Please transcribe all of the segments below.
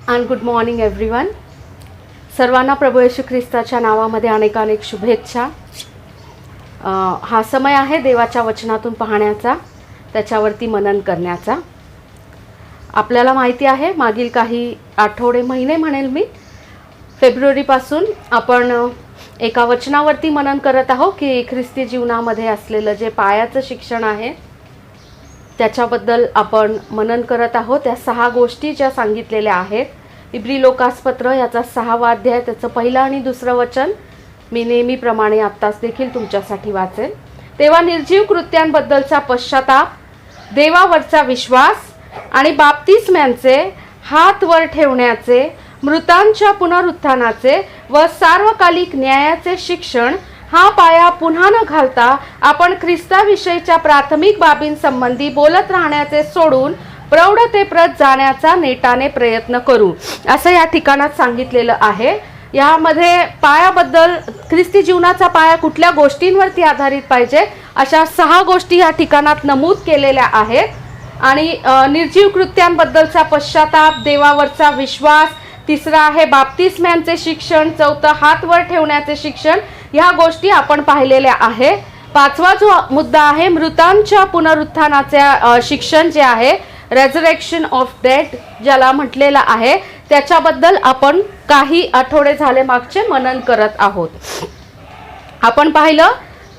And good morning everyone. सर्वांना प्रभू येशू ख्रिस्ताच्या नावामध्ये अनेक अनेक शुभेच्छा. हा समय आहे देवाच्या वचनातून पाहण्याचा, त्याच्यावरती मनन करण्याचा. आपल्याला माहिती आहे मागील काही आठवडे महिने म्हणेल मी, फेब्रुवारीपासून आपण एका वचनावरती मनन करत आहोत की ख्रिस्ती जीवनामध्ये असलेलं जे पायाचं शिक्षण आहे त्याच्याबद्दल आपण मनन करत आहोत. त्या 6 गोष्टी ज्या सांगितलेल्या आहेत. इब्री लोकासपत्र याचा 6वा अध्याय, त्याचं पहिलं आणि दुसरं वचन मी नेहमीप्रमाणे आत्ताच देखील तुमच्यासाठी वाचेन. तेव्हा निर्जीव कृत्यांबद्दलचा पश्चाताप, देवावरचा विश्वास आणि बाप्तिस्म्यांचे, हात वर ठेवण्याचे, मृतांच्या पुनरुत्थानाचे व सार्वकालिक न्यायाचे शिक्षण हा पाया पुन्हा न घालता आपण ख्रिस्ताविषयीच्या प्राथमिक बाबींसंबंधी बोलत राहण्याचे सोडून प्रौढतेप्रत जाण्याचा नेटाने प्रयत्न करू, असं या ठिकाणात सांगितलेलं आहे. यामध्ये पायाबद्दल ख्रिस्ती जीवनाचा पाया कुठल्या गोष्टींवरती आधारित पाहिजे अशा 6 गोष्टी या ठिकाणात नमूद केलेल्या आहेत. आणि निर्जीव कृत्यांबद्दलचा पश्चाताप, देवावरचा विश्वास, तिसरा आहे बाप्तिस्म्यांचे शिक्षण, चौथं हात वर ठेवण्याचे शिक्षण, ह्या गोष्टी आपण पाहिलेल्या आहे. 5वा जो मुद्दा आहे मृतांच्या पुनरुत्थानाचे शिक्षण जे आहे, रेझरेक्शन ऑफ डेड ज्याला म्हटलेलं आहे, त्याच्याबद्दल आपण काही आठवडे झाले मागचे मनन करत आहोत. आपण पाहिलं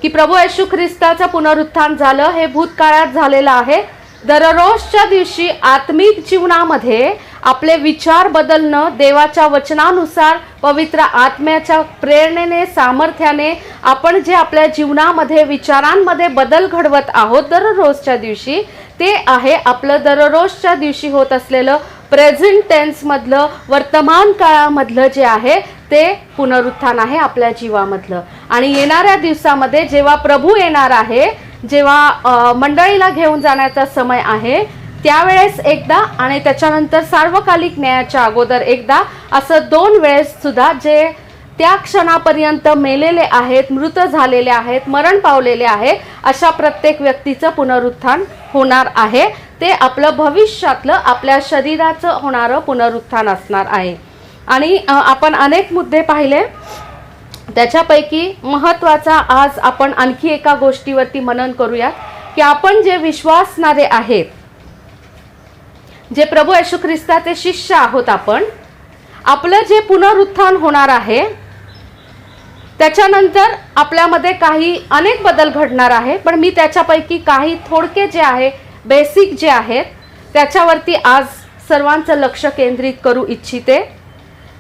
की प्रभू येशू ख्रिस्ताचं पुनरुत्थान झालं, हे भूतकाळात झालेलं आहे. दररोजच्या दिवशी आत्मिक जीवनामध्ये आपले विचार बदलणं, देवाच्या वचनानुसार पवित्र आत्म्याच्या प्रेरणेने, सामर्थ्याने आपण जे आपल्या जीवनामध्ये विचारांमध्ये बदल घडवत आहोत दररोजच्या दिवशी, ते आहे आपलं दररोजच्या दिवशी होत असलेलं प्रेझेंट टेन्समधलं, वर्तमान काळामधलं जे आहे ते पुनरुत्थान आहे आपल्या जीवामधलं. आणि येणाऱ्या दिवसामध्ये जेव्हा प्रभू येणार आहे, जेव्हा मंडळीला घेऊन जाण्याचा समय आहे, त्यावेळेस एकदा आणि त्याच्यानंतर सार्वकालिक न्यायाच्या अगोदर एकदा, असं 2 वेळेस सुद्धा जे त्या क्षणापर्यंत मेलेले आहेत, मृत झालेले आहेत, मरण पावलेले आहे, अशा प्रत्येक व्यक्तीचं पुनरुत्थान होणार आहे. ते आपलं भविष्यातलं आपल्या शरीराचं होणारं पुनरुत्थान असणार आहे. आणि आपण अनेक मुद्दे पाहिले, त्याच्यापैकी महत्त्वाचा आज आपण आणखी एका गोष्टीवरती मनन करूया की आपण जे विश्वासणारे आहेत, जे प्रभू येशू ख्रिस्ताचे शिष्य आहोत, आपण आपलं जे पुनरुत्थान होणार आहे त्याच्यानंतर आपल्यामध्ये काही अनेक बदल घडणार आहे. पण मी त्याच्यापैकी काही थोडके जे आहे, बेसिक जे आहेत, त्याच्यावरती आज सर्वांचं लक्ष केंद्रित करू इच्छिते.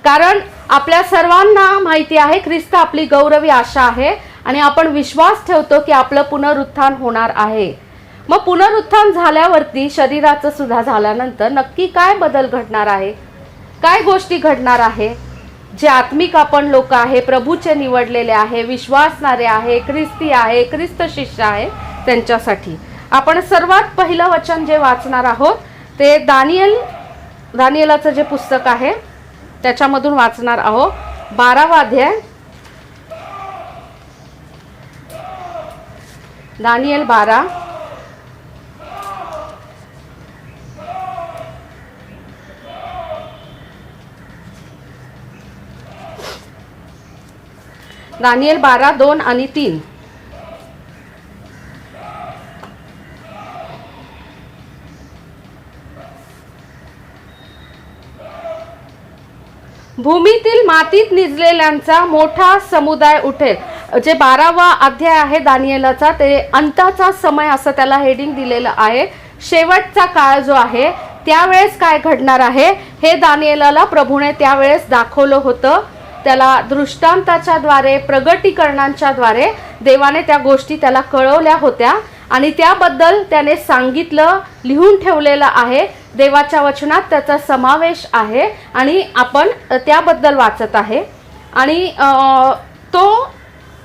कारण आपल्या सर्वांना माहिती आहे ख्रिस्त आपली गौरवी आशा आहे आणि आपण विश्वास ठेवतो की आपलं पुनरुत्थान होणार आहे. मग पुनरुत्थान झाल्यावरती, शरीराचं सुद्धा झाल्यानंतर नक्की काय बदल घडणार आहे, काय गोष्टी घडणार आहे. जे आत्मिक आपण लोक आहे, प्रभूचे निवडलेले आहे, विश्वासणारे आहे, ख्रिस्ती आहे, ख्रिस्त शिष्य आहे, त्यांच्यासाठी आपण सर्वात पहिलं वचन जे वाचणार आहोत ते दानिएलाचं जे पुस्तक आहे त्याच्यामधून वाचणार आहोत. 12वा अध्याय, दानिएल 12. दानिएल 12, 2 आणि 3. भूमीतील मातीत निजलेल्यांचा मोठा समुदाय उठेल. जे 12वा अध्याय आहे दानिएलाचा, ते अंताचा समय असं त्याला हेडिंग दिलेलं आहे. शेवटचा काळ जो आहे त्यावेळेस काय घडणार आहे हे दानिएलाला प्रभूने त्यावेळेस दाखवलं होतं. त्याला दृष्टांताच्या द्वारे, प्रगटीकरणांच्या द्वारे देवाने त्या गोष्टी त्याला कळवल्या होत्या आणि त्याबद्दल त्याने सांगितलं, लिहून ठेवलेलं आहे. देवाच्या वचनात त्याचा समावेश आहे आणि आपण त्याबद्दल वाचत आहे. आणि तो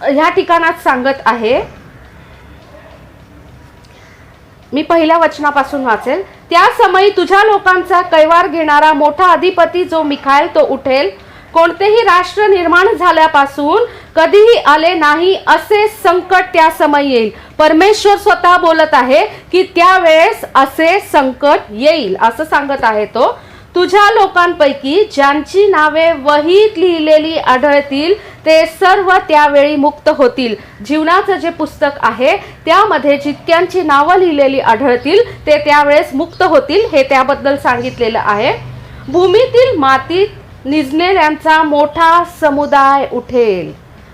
ह्या ठिकाणात सांगत आहे, मी पहिल्या वचनापासून वाचेल. त्या समयी तुझ्या लोकांचा कैवार घेणारा मोठा अधिपती जो मिखाएल तो उठेल. कोणतेही राष्ट्र निर्माण झाल्यापासून कधीही आले नाही असे संकट त्या समय येईल. परमेश्वर स्वतः बोलत आहे की त्यावेळेस असे संकट येईल असं सांगत आहे तो. तुझ्या लोकांपैकी ज्यांची नावे वहीत लिहिलेली आढळतील ते सर्व त्यावेळी मुक्त होतील. जीवनाचं जे पुस्तक आहे त्यामध्ये जितक्यांची नावं लिहिलेली आढळतील ते त्यावेळेस मुक्त होतील, हे त्याबद्दल सांगितलेलं आहे. भूमीतील मातीत निजलेल्यांचा मोठा समुदाय उठेल.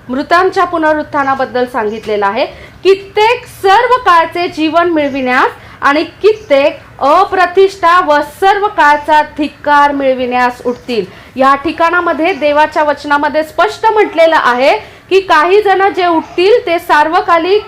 मृतांच्या पुनरुत्थानाबद्दल सांगितलेलं आहे. कित्येक सर्व काळचे जीवन मिळविण्यास आणि कित्येक अप्रतिष्ठा व सर्व काळचा धिक्कार मिळविण्यास उठतील. या ठिकाणामध्ये देवाच्या वचनामध्ये स्पष्ट म्हटलेलं आहे की काही जण जे उठतील ते सार्वकालिक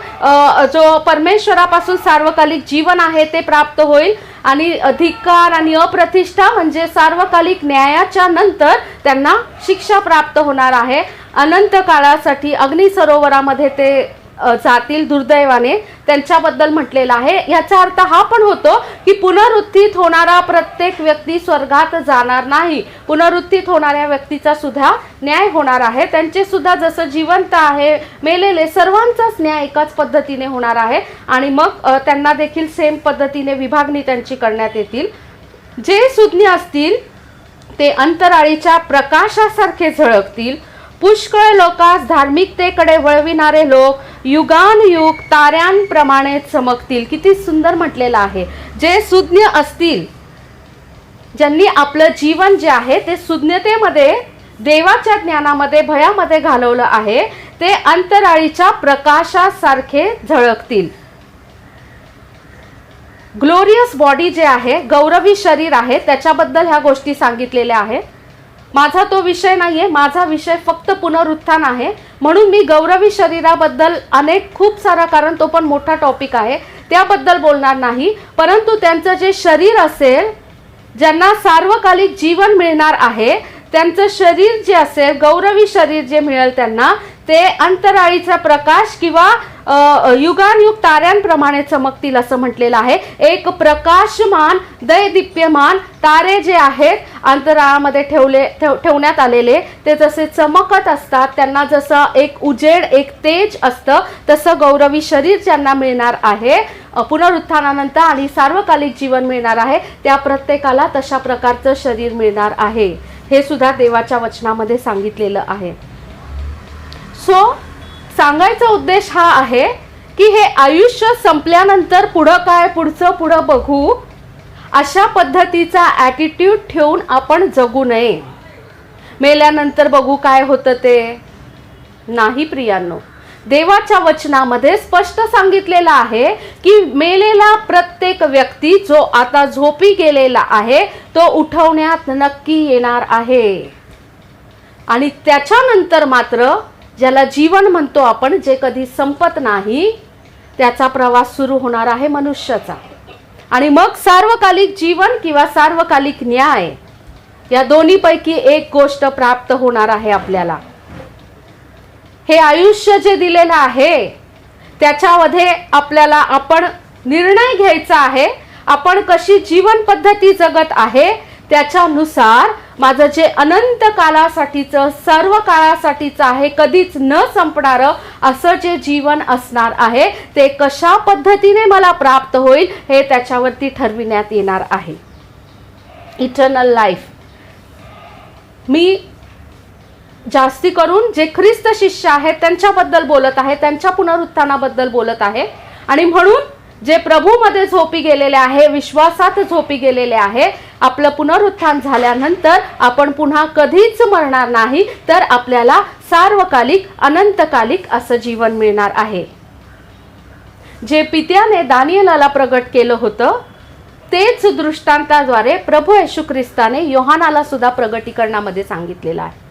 जो परमेश्वरापासून सार्वकालिक जीवन आहे ते प्राप्त होईल, आणि अधिकार आणि अप्रतिष्ठा म्हणजे सार्वकालिक न्यायाच्या नंतर त्यांना शिक्षा प्राप्त होणार आहे. अनंत काळासाठी अग्नी सरोवरामध्ये ते जातील दुर्दैवाने, त्यांच्याबद्दल म्हटलेलं आहे. याचा अर्थ हा पण होतो की पुनरुत्थित होणारा प्रत्येक व्यक्ती स्वर्गात जाणार नाही. पुनरुत्थित होणाऱ्या व्यक्तीचा सुद्धा न्याय होणार आहे. त्यांचे सुद्धा जसं जिवंत आहे मेलेले सर्वांचाच न्याय एकाच पद्धतीने होणार आहे, आणि मग त्यांना देखील सेम पद्धतीने विभागणी त्यांची करण्यात येतील. जे सुज्ञ असतील ते अंतराळीच्या प्रकाशासारखे झळकतील. पुष्कळ लोकांस धार्मिकतेकडे वळविणारे लोक युगानुयुग ताऱ्यांप्रमाणे चमकतील. किती सुंदर म्हटलेलं आहे. जे सुज्ञ असतील, ज्यांनी आपलं जीवन जे आहे ते सुज्ञतेमध्ये देवाच्या ज्ञानामध्ये भयामध्ये घालवलं आहे, ते अंतराळीच्या प्रकाशासारखे झळकतील. ग्लोरियस बॉडी जे आहे, गौरवी शरीर आहे, त्याच्याबद्दल ह्या गोष्टी सांगितलेल्या आहेत. माझा तो विषय नाहीये, माझा विषय फक्त पुनरुत्थान आहे, म्हणून मी गौरवी शरीराबद्दल खूप सारा, कारण तो पण मोठा टॉपिक आहे, त्याबद्दल बोलणार नाही. परंतु त्यांचं जे शरीर असेल, ज्यांना सार्वकालिक जीवन मिळणार आहे, त्यांचं शरीर जे असेल, गौरवी शरीर जे मिळेल त्यांना, ते अंतराळीचा प्रकाश किंवा युगानयुग ताऱ्यांप्रमाणे चमकतील असं म्हटलेलं आहे. एक प्रकाशमान दैदिप्यमान तारे जे आहेत अंतराळामध्ये ठेवण्यात आलेले, ते जसे चमकत असतात, त्यांना जसं एक उजेड एक तेज असतं, तसं गौरवी शरीर ज्यांना मिळणार आहे पुनरुत्थानानंतर आणि सार्वकालिक जीवन मिळणार आहे, त्या प्रत्येकाला तशा प्रकारचं शरीर मिळणार आहे. हे सुद्धा देवाच्या वचनामध्ये सांगितलेलं आहे. सो सांगायचा उद्देश हा आहे की हे आयुष्य संपल्यानंतर पुढं काय, पुढं बघू, अशा पद्धतीचा ॲटिट्यूड ठेवून आपण जगू नये. मेल्यानंतर बघू काय होतं ते नाही प्रियांनो. देवाच्या वचनामध्ये स्पष्ट सांगितलेलं आहे की मेलेला प्रत्येक व्यक्ती जो आता झोपी गेलेला आहे तो उठवण्यात नक्की येणार आहे, आणि त्याच्यानंतर मात्र ज्याला जीवन म्हणतो आपण, जे कधी संपत नाही, त्याचा प्रवास सुरू होणार आहे मनुष्याचा. आणि मग सार्वकालिक जीवन किंवा सार्वकालिक न्याय, या दोन्हीपैकी एक गोष्ट प्राप्त होणार आहे आपल्याला. हे आयुष्य जे दिलेलं आहे त्याच्यामध्ये आपल्याला आपण निर्णय घ्यायचा आहे. आपण कशी जीवन पद्धती जगत आहे त्याच्यानुसार माझं जे अनंत काळासाठीचं, सर्व काळासाठीचं आहे, कधीच न संपणारं असं जे जीवन असणार आहे ते कशा पद्धतीने मला प्राप्त होईल हे त्याच्यावरती ठरविण्यात येणार आहे. Eternal life. मी जास्ती करून जे ख्रिस्त शिष्य आहेत त्यांच्याबद्दल बोलत आहे, त्यांच्या पुनरुत्थानाबद्दल बोलत आहे. आणि म्हणून जे प्रभूमध्ये झोपी गेलेले आहे, विश्वासात झोपी गेलेले आहे, आपलं पुनरुत्थान झाल्यानंतर आपण पुन्हा कधीच मरणार नाही, तर आपल्याला सार्वकालिक अनंतकालिक असं जीवन मिळणार आहे. जे पित्याने दानिएलाला प्रगट केलं होतं तेच दृष्टांताद्वारे प्रभू येशू ख्रिस्ताने योहानाला सुद्धा प्रगटीकरणामध्ये सांगितलेलं आहे.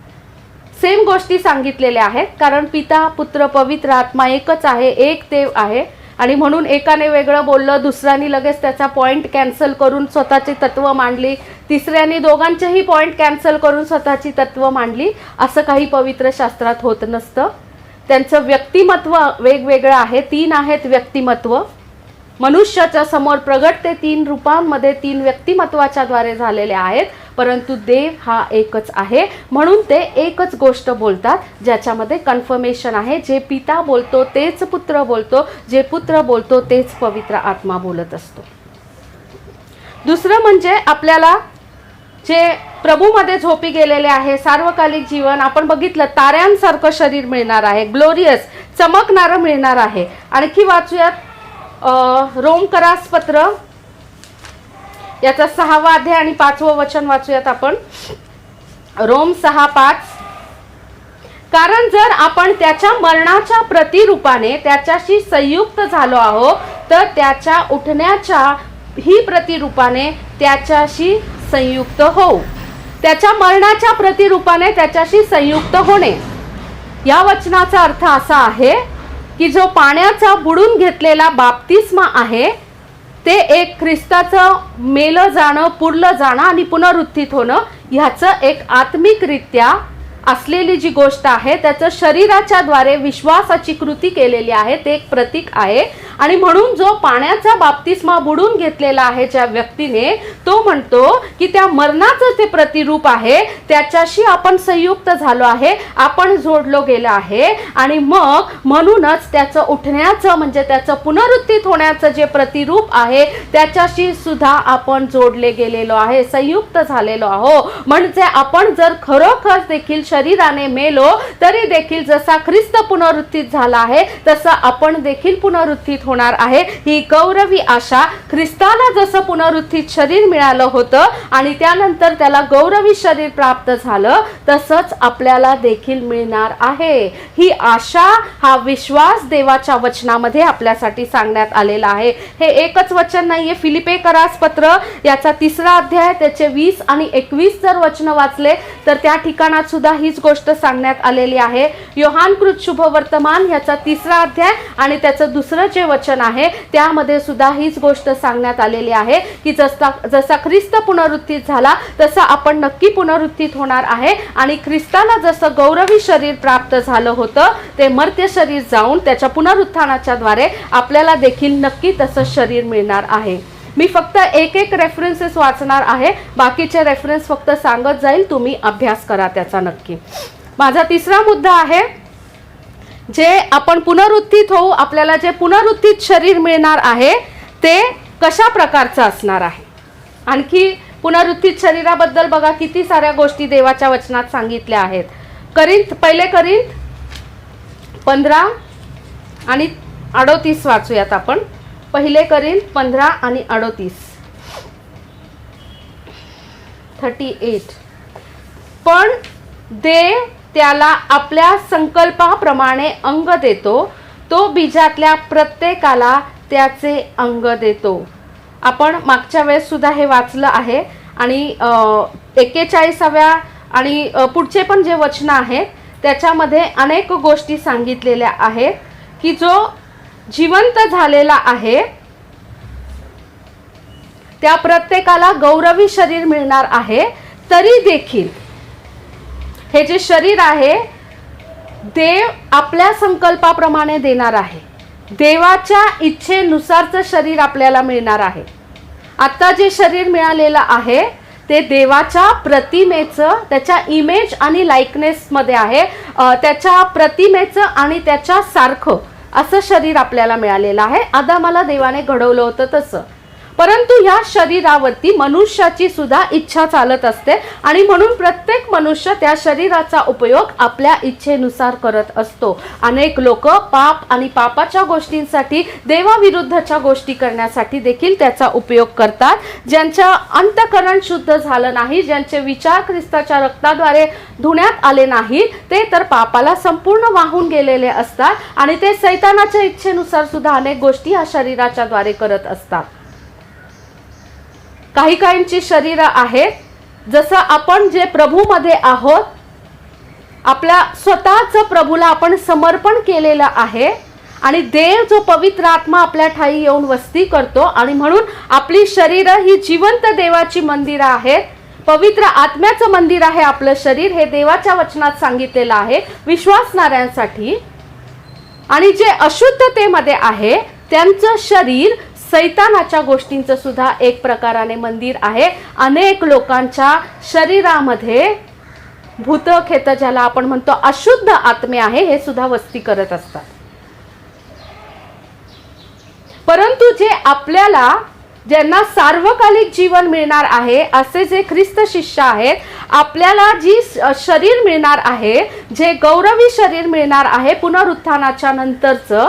सेम गोष्टी सांगितलेल्या आहेत, कारण पिता पुत्र पवित्र आत्मा एकच आहे, एक देव आहे. आणि म्हणून एकाने वेगळं बोललं, दुसऱ्याने लगेच त्याचा पॉईंट कॅन्सल करून स्वतःची तत्व मांडली, तिसऱ्याने दोघांचेही पॉईंट कॅन्सल करून स्वतःची तत्व मांडली, असं काही पवित्र शास्त्रात होत नसतं. त्यांचं व्यक्तिमत्व वेगवेगळं आहे. 3 आहेत व्यक्तिमत्व. मनुष्याच्या समोर प्रगट ते 3 रूपांमध्ये 3 व्यक्तिमत्वाच्या द्वारे झालेले आहेत, परंतु देव हा एकच आहे. म्हणून ते एकच गोष्ट बोलतात ज्याच्यामध्ये कन्फर्मेशन आहे. जे पिता बोलतो तेच पुत्र बोलतो, जे पुत्र बोलतो तेच पवित्र आत्मा बोलत असतो. दुसरं म्हणजे आपल्याला जे प्रभूमध्ये झोपी गेलेले आहे, सार्वकालिक जीवन आपण बघितलं, ताऱ्यांसारखं शरीर मिळणार आहे, ग्लोरियस चमकणारं मिळणार आहे. आणखी वाचूयात रोमकरास पत्र याचा 6वा अध्याय आणि 5वं वचन वाचूयात आपण. रोम 6:5. कारण जर आपण त्याच्या मरणाच्या प्रतिरूपाने त्याच्याशी संयुक्त झालो आहोत, तर त्याच्या उठण्याच्या ही प्रतिरूपाने त्याच्याशी संयुक्त होऊ. त्याच्या मरणाच्या प्रतिरूपाने त्याच्याशी संयुक्त होणे, या वचनाचा अर्थ असा आहे की जो पाण्याचा बुडून घेतलेला बाप्तिस्मा आहे, ते एक ख्रिस्ताचं मेलं जाणं, पुरलं जाणं आणि पुनरुत्थित होणं, ह्याचं एक आत्मिकरित्या असलेली जी गोष्ट आहे, त्याचं शरीराच्या द्वारे विश्वासाची कृती केलेली आहे, ते एक प्रतीक आहे. आणि म्हणून जो पाण्याचा बाप्तिस्मा बुडून घेतलेला आहे ज्या व्यक्तीने, तो म्हणतो की त्या मरणाचं ते प्रतिरूप आहे, त्याच्याशी आपण संयुक्त झालो आहे, आपण जोडलो गेलो आहे. आणि मग म्हणूनच त्याचं उठण्याचं म्हणजे त्याचं पुनरुत्थित होण्याचं जे प्रतिरूप आहे, त्याच्याशी सुद्धा आपण जोडले गेलेलो आहे, संयुक्त झालेलो आहो. म्हणजे आपण जर खरोखर देखील शरीराने मेलो तरी देखील जसा ख्रिस्त पुनरुत्थित झाला आहे, तसं आपण देखील पुनरुत्थित होणार आहे. ही गौरवी आशा, ख्रिस्ताला जसं पुनरुत्थित शरीर मिळालं होतं आणि त्यानंतर त्याला गौरवी शरीर प्राप्त झालं, तसंच आपल्याला देखील मिळणार आहे. ही आशा, हा विश्वास देवाच्या वचनामध्ये आपल्यासाठी सांगण्यात आलेला आहे. हे एकच वचन नाहीये. फिलिप्पेकरास पत्र याचा 3रा अध्याय त्याचे 20 आणि 21 जर वचन वाचले तर त्या ठिकाणात सुद्धा हीच गोष्ट सांगण्यात आलेली आहे. योहानकृत शुभवर्तमान याचा 3रा अध्याय आणि त्याचं 2रं जे वचन आहे, त्यामध्ये सुद्धा हीच गोष्ट सांगण्यात आलेली आहे की जसा ख्रिस्त पुनरुत्थित झाला तसं आपण नक्की पुनरुत्थित होणार आहे. आणि ख्रिस्ताला जसं गौरवी शरीर प्राप्त झालं होतं, ते मर्त्य शरीर जाऊन त्याच्या पुनरुत्थानाच्या द्वारे आपल्याला देखील नक्की तसं शरीर मिळणार आहे. मी फक्त एक रेफरन्सेस वाचणार आहे, बाकीचे रेफरन्स फक्त सांगत जाईल, तुम्ही अभ्यास करा त्याचा नक्की. माझा 3रा मुद्दा आहे, जे आपण पुनरुत्थित होऊ, आपल्याला जे पुनरुत्थित शरीर मिळणार आहे ते कशा प्रकारचं असणार आहे. आणखी पुनरुत्थित शरीराबद्दल बघा किती साऱ्या गोष्टी देवाच्या वचनात सांगितल्या आहेत. पहिले करिंथ 15 आणि 38 वाचूयात आपण. पहिले करिंथ 15 आणि 38. पण देव त्याला आपल्या संकल्पाप्रमाणे अंग देतो, तो बीजातल्या प्रत्येकाला त्याचे अंग देतो. आपण मागच्या वेळेस सुद्धा हे वाचलं आहे. आणि 41व्या आणि पुढचे पण जे वचन आहेत त्याच्यामध्ये अनेक गोष्टी सांगितलेल्या आहेत की जो जिवंत झालेला आहे त्या प्रत्येकाला गौरवी शरीर मिळणार आहे. तरी देखील हे जे शरीर आहे देव आपल्या संकल्पाप्रमाणे देणार आहे. देवाच्या इच्छेनुसारचं शरीर आपल्याला मिळणार आहे. आता जे शरीर मिळालेलं आहे ते देवाच्या प्रतिमेचं, त्याच्या इमेज आणि लाइकनेसमध्ये आहे, त्याच्या प्रतिमेचं आणि त्याच्या सारखं असं शरीर आपल्याला मिळालेलं आहे. आदामाला देवाने घडवलं होतं तसं. परंतु या शरीरावरती मनुष्याची सुद्धा इच्छा चालत असते आणि म्हणून प्रत्येक मनुष्य त्या शरीराचा उपयोग आपल्या इच्छेनुसार करत असतो. अनेक लोक पाप आणि पापाच्या गोष्टींसाठी, देवाविरुद्धच्या गोष्टी करण्यासाठी देखील त्याचा उपयोग करतात. ज्यांचं अंतःकरण शुद्ध झालं नाही, ज्यांचे विचार ख्रिस्ताच्या रक्ताद्वारे धुण्यात आले नाही, ते तर पापाला संपूर्ण वाहून गेलेले असतात आणि ते सैतानाच्या इच्छेनुसार सुद्धा अनेक गोष्टी या शरीराच्या द्वारे करत असतात. काहींची शरीर आहेत, जसं आपण जे प्रभूमध्ये आहोत, आपल्या स्वतःचं प्रभूला आपण समर्पण केलेलं आहे आणि देव जो पवित्र आत्मा आपल्या ठाई येऊन वस्ती करतो आणि म्हणून आपली शरीरं ही जिवंत देवाची मंदिरं आहेत. पवित्र आत्म्याचं मंदिर आहे आपलं शरीर, हे देवाच्या वचनात सांगितलेलं आहे विश्वासणाऱ्यांसाठी. आणि जे अशुद्धतेमध्ये आहे त्यांचं शरीर सैतानाच्या गोष्टींचं सुद्धा एक प्रकाराने मंदिर आहे. अनेक लोकांच्या शरीरामध्ये भूतखेत, ज्याला आपण म्हणतो अशुद्ध आत्मे आहे, हे सुद्धा वस्ती करत असतात. परंतु जे आपल्याला ज्यांना सार्वकालिक जीवन मिळणार आहे, असे जे ख्रिस्त शिष्य आहेत, आपल्याला जी शरीर मिळणार आहे, जे गौरवी शरीर मिळणार आहे पुनरुत्थानाच्या नंतरचं,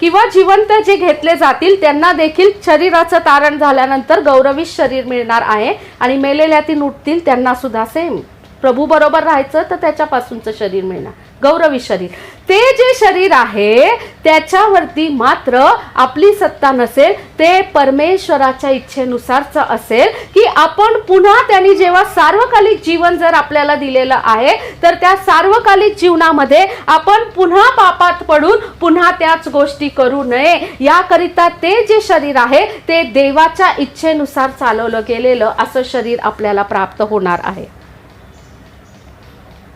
किंवा जिवंत जे घेतले जातील त्यांना देखील शरीराचं तारण झाल्यानंतर गौरवी शरीर मिळणार आहे, आणि मेलेल्यातील उठतील त्यांना सुद्धा सेम प्रभू बरोबर राहायचं तर त्याच्यापासूनचं शरीर मिळणार, गौरवी शरीर. ते जे शरीर आहे त्याच्यावरती मात्र आपली सत्ता नसेल, ते परमेश्वराच्या इच्छेनुसारचं असेल की आपण पुन्हा त्यांनी जेव्हा सार्वकालिक जीवन जर आपल्याला दिलेलं आहे तर त्या सार्वकालिक जीवनामध्ये आपण पुन्हा पापात पडून पुन्हा त्याच गोष्टी करू नये, याकरिता ते जे शरीर आहे ते देवाच्या इच्छेनुसार चालवलं गेलेलं असं शरीर आपल्याला प्राप्त होणार आहे.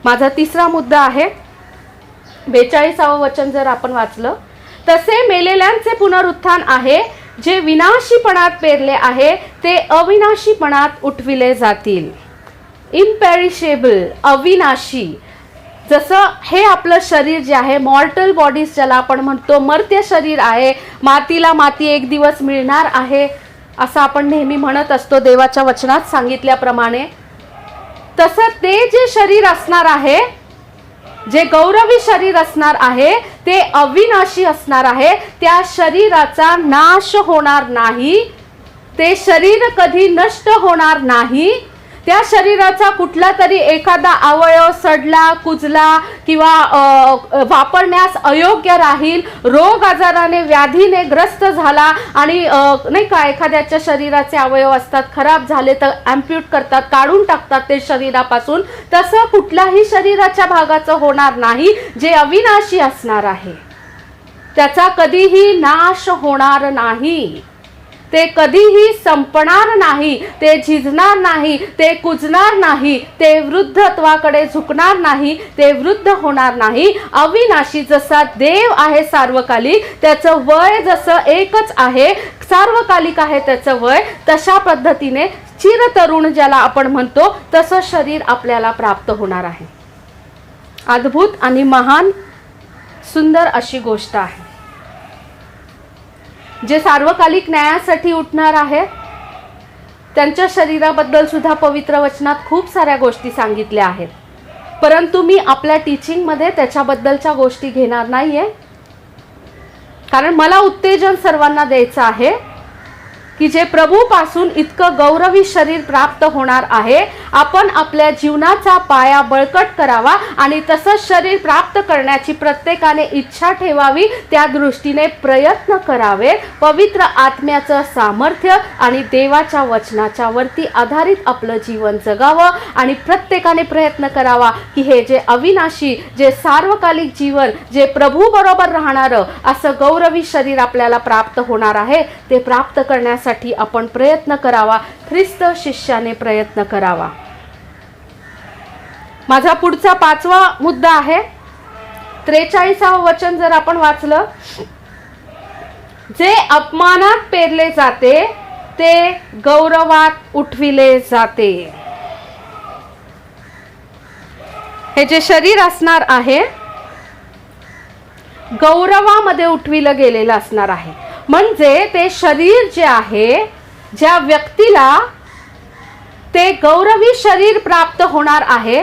माझा तिसरा मुद्दा आहे, 42वे वचन जर आपण वाचलं, तसे मेलेल्यांचे पुनरुत्थान आहे, जे विनाशीपणात पेरले आहे ते अविनाशीपणात उठविले जातील. इम्पेरिशेबल, अविनाशी. जसं हे आपलं शरीर जे आहे, मॉर्टल बॉडीज ज्याला आपण म्हणतो, मर्त्य शरीर आहे, मातीला माती एक दिवस मिळणार आहे असं आपण नेहमी म्हणत असतो देवाच्या वचनात सांगितल्याप्रमाणे. तसं ते जे शरीर असणार आहे, जे गौरवी शरीर असणार आहे ते अविनाशी असणार आहे. त्या शरीराचा नाश होणार नाही, ते शरीर कधी नष्ट होणार नाही. त्या शरीराचा कुठला तरी एखादा अवयव सडला, कुजला किंवा वापरण्यास अयोग्य राहील, रोग आजाराने व्याधीने ग्रस्त झाला आणि नाही का एखाद्याच्या शरीराचे अवयव असतात खराब झाले तर ॲम्प्यूट करतात, काढून टाकतात ते शरीरापासून. तसं कुठल्याही शरीराच्या भागाचं होणार नाही जे अविनाशी असणार आहे. त्याचा कधीही नाश होणार नाही, ते कधीही संपणार नाही, ते झिजणार नाही, ते कुजणार नाही, ते वृद्धत्वाकडे झुकणार नाही, ते वृद्ध होणार नाही. अविनाशी जसा देव आहे सार्वकालिक, त्याचं वय जसं एकच आहे, सार्वकालिक आहे त्याचं वय, तशा पद्धतीने चिरतरुण ज्याला आपण म्हणतो तसं शरीर आपल्याला प्राप्त होणार आहे. अद्भुत आणि महान सुंदर अशी गोष्ट आहे. जे सार्वकालिक न्यायासाठी उठणार आहे त्यांच्या शरीराबद्दल सुद्धा पवित्र वचनात खूप साऱ्या गोष्टी सांगितल्या आहेत, परंतु मी आपल्या टीचिंगमध्ये त्याच्याबद्दलच्या गोष्टी घेणार नाहीये, कारण मला उत्तेजन सर्वांना द्यायचं आहे की जे प्रभूपासून इतकं गौरवी शरीर प्राप्त होणार आहे, आपण आपल्या जीवनाचा पाया बळकट करावा आणि तसंच शरीर प्राप्त करण्याची प्रत्येकाने इच्छा ठेवावी, त्या दृष्टीने प्रयत्न करावे. पवित्र आत्म्याचं सामर्थ्य आणि देवाच्या वचनाच्या वरती आधारित आपलं जीवन जगावं आणि प्रत्येकाने प्रयत्न करावा की हे जे अविनाशी, जे सार्वकालिक जीवन, जे प्रभू बरोबर राहणारं असं गौरवी शरीर आपल्याला प्राप्त होणार आहे, ते प्राप्त करण्यासाठी आपण प्रयत्न करावा, ख्रिस्त शिष्याने प्रयत्न करावा. माझा पुढचा 5वा मुद्दा आहे, 43वे वचन जर आपण वाचलं, जे अपमानात पेरले जाते ते गौरवात उठविले जाते. हे जे शरीर असणार आहे गौरवामध्ये उठविलं गेलेलं असणार आहे. म्हणजे ते शरीर जे आहे, ज्या व्यक्तीला ते गौरवी शरीर प्राप्त होणार आहे,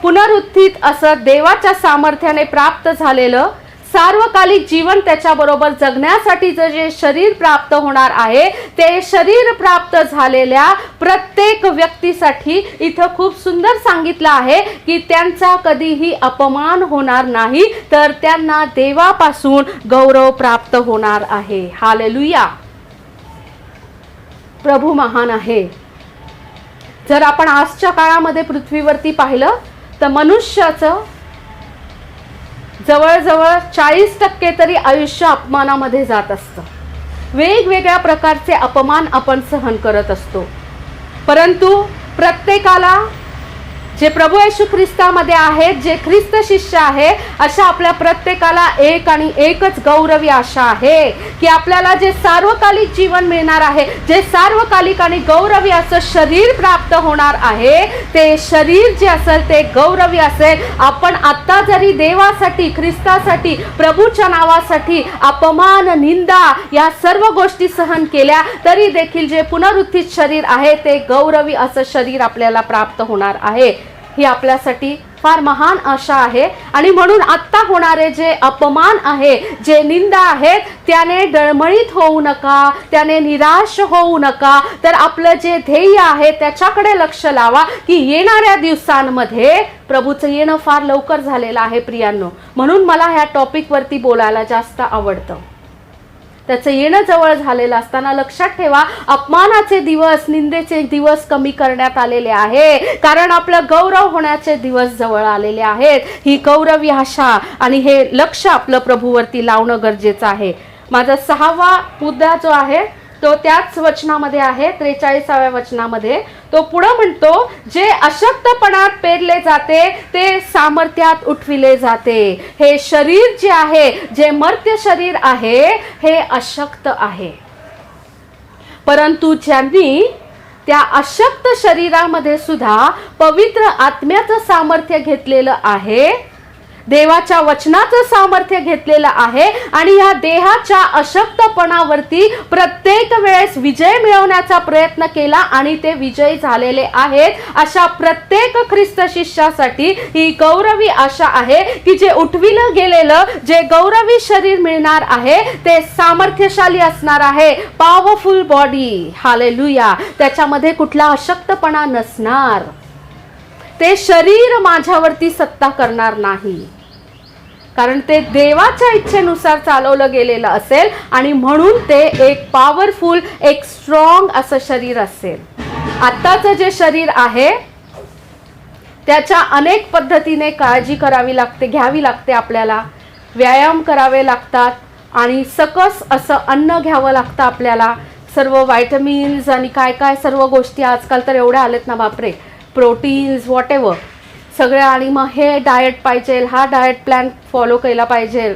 पुनरुत्थित असं देवाच्या सामर्थ्याने प्राप्त झालेलं सार्वकालिक जीवन त्याच्याबरोबर जगण्यासाठी जे शरीर प्राप्त होणार आहे, ते शरीर प्राप्त झालेल्या प्रत्येक व्यक्तीसाठी इथं खूप सुंदर सांगितलं आहे की त्यांचा कधीही अपमान होणार नाही, तर त्यांना देवापासून गौरव प्राप्त होणार आहे. हालेलुया. प्रभू महान आहे. जर आपण आजच्या काळामध्ये पृथ्वीवरती पाहिलं तर मनुष्याचं जवळजवळ 40% तरी आयुष्य अपमानामध्ये जात असतं. वेगवेगळ्या प्रकारचे अपमान आपण सहन करत असतो, परंतु प्रत्येकाला जे प्रभू येशू ख्रिस्तामध्ये आहेत, जे ख्रिस्त शिष्य आहे, अशा आपल्या प्रत्येकाला एक आणि एकच गौरवी आशा आहे की आपल्याला जे सार्वकालिक जीवन मिळणार आहे, जे सार्वकालिक आणि गौरवी असं शरीर प्राप्त होणार आहे, ते शरीर जे असेल ते गौरवी असेल. आपण आता जरी देवासाठी, ख्रिस्तासाठी, प्रभूच्या नावासाठी अपमान, निंदा या सर्व गोष्टी सहन केल्या तरी देखील जे पुनरुत्थित शरीर आहे ते गौरवी असं शरीर आपल्याला प्राप्त होणार आहे. ही आपल्यासाठी फार महान आशा आहे. आणि म्हणून आत्ता होणारे जे अपमान आहे, जे निंदा आहेत, त्याने डळमळीत होऊ नका, त्याने निराश होऊ नका. तर आपलं जे ध्येय आहे त्याच्याकडे लक्ष लावा की येणाऱ्या दिवसांमध्ये प्रभूचं येणं फार लवकर झालेलं आहे प्रियांनो. म्हणून मला ह्या टॉपिकवरती बोलायला जास्त आवडतं. त्याचं येणं जवळ झालेलं असताना लक्षात ठेवा, अपमानाचे दिवस, निंदेचे दिवस कमी करण्यात आलेले आहे, कारण आपलं गौरव होण्याचे दिवस जवळ आलेले आहेत. ही गौरवी आशा आणि हे लक्ष आपलं प्रभूवरती लावणं गरजेचं आहे. माझा 6वा मुद्दा जो आहे तो त्याच वचनामध्ये आहे, 43व्या वचनामध्ये. तो पुढे म्हणतो, जे अशक्तपणात पेरले जाते ते सामर्थ्यात उठविले जाते. हे शरीर जे आहे, जे मर्त्य शरीर आहे, हे अशक्त आहे. परंतु ज्यांनी त्या अशक्त शरीरामध्ये सुद्धा पवित्र आत्म्याचं सामर्थ्य घेतलेलं आहे, देवाच्या वचनाचं सामर्थ्य घेतलेलं आहे आणि या देहाच्या अशक्तपणावरती प्रत्येक वेळेस विजय मिळवण्याचा प्रयत्न केला आणि ते विजयी झालेले आहेत, अशा प्रत्येक ख्रिस्त शिष्यासाठी ही गौरवी आशा आहे की जे उठविलं गेलेलं, जे गौरवी शरीर मिळणार आहे ते सामर्थ्यशाली असणार आहे. Powerful body, hallelujah. त्याच्यामध्ये कुठला अशक्तपणा नसणार. ते शरीर माझ्यावरती सत्ता करणार नाही, कारण ते देवाच्या इच्छेनुसार चालवलं गेलेलं असेल आणि म्हणून ते एक पॉवरफुल, एक स्ट्रॉंग असं शरीर असेल. आत्ताचं जे शरीर आहे त्याच्या अनेक पद्धतीने काळजी करावी लागते, घ्यावी लागते. आपल्याला व्यायाम करावे लागतात आणि सकस असं अन्न घ्यावं लागतं आपल्याला. सर्व व्हायटमिन्स आणि काय काय सर्व गोष्टी आजकाल तर एवढ्या आलेत ना, बापरे, प्रोटीन्स व्हॉटेवर सगळ्या. आणि मग हे डाएट पाहिजे, हा डाएट प्लॅन फॉलो केला पाहिजे.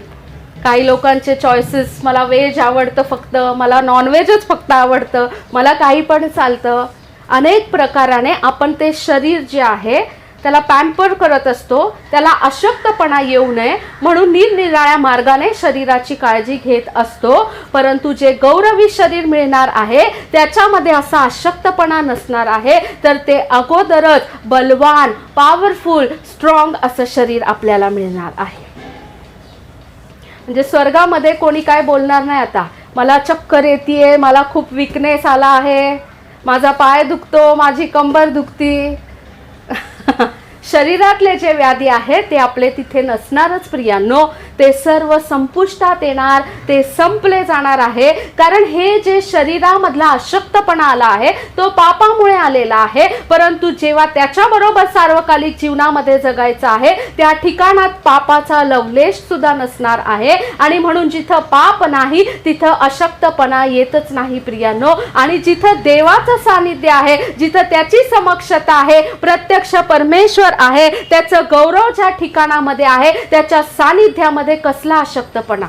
काही लोकांचे चॉईसेस, मला व्हेज आवडतं फक्त, मला नॉनव्हेजच फक्त आवडतं, मला काही पण चालतं. अनेक प्रकाराने आपण ते शरीर जे आहे त्याला पॅम्पर करत असतो, त्याला अशक्तपणा येऊ नये म्हणून निरनिराळ्या मार्गाने शरीराची काळजी घेत असतो. परंतु जे गौरवी शरीर मिळणार आहे त्याच्यामध्ये असा अशक्तपणा नसणार आहे, तर ते अगोदरच बलवान, पॉवरफुल, स्ट्रॉंग असं शरीर आपल्याला मिळणार आहे. म्हणजे स्वर्गामध्ये कोणी काय बोलणार नाही, आता मला चक्कर येते, मला खूप विकनेस आला आहे, माझा पाय दुखतो, माझी कंबर दुखती. शरीरातले जे व्याधी आहेत ते आपले तिथे नसणारच प्रियांनो. ते सर्व संपुष्टात येणार, ते संपले जाणार आहे. कारण हे जे शरीरामधला अशक्तपणा आला आहे तो पापामुळे आलेला आहे. परंतु जेव्हा त्याच्याबरोबर सार्वकालिक जीवनामध्ये जगायचं आहे त्या ठिकाणात पापाचा लवलेश सुद्धा नसणार आहे. आणि म्हणून जिथं पाप नाही तिथं अशक्तपणा येतच नाही प्रियांनो. आणि जिथं देवाचं सानिध्य आहे, जिथं त्याची समक्षता आहे, प्रत्यक्ष परमेश्वर आहे, त्याचं गौरव ज्या ठिकाणामध्ये आहे त्याच्या सानिध्यामध्ये कसला अशक्तपणा,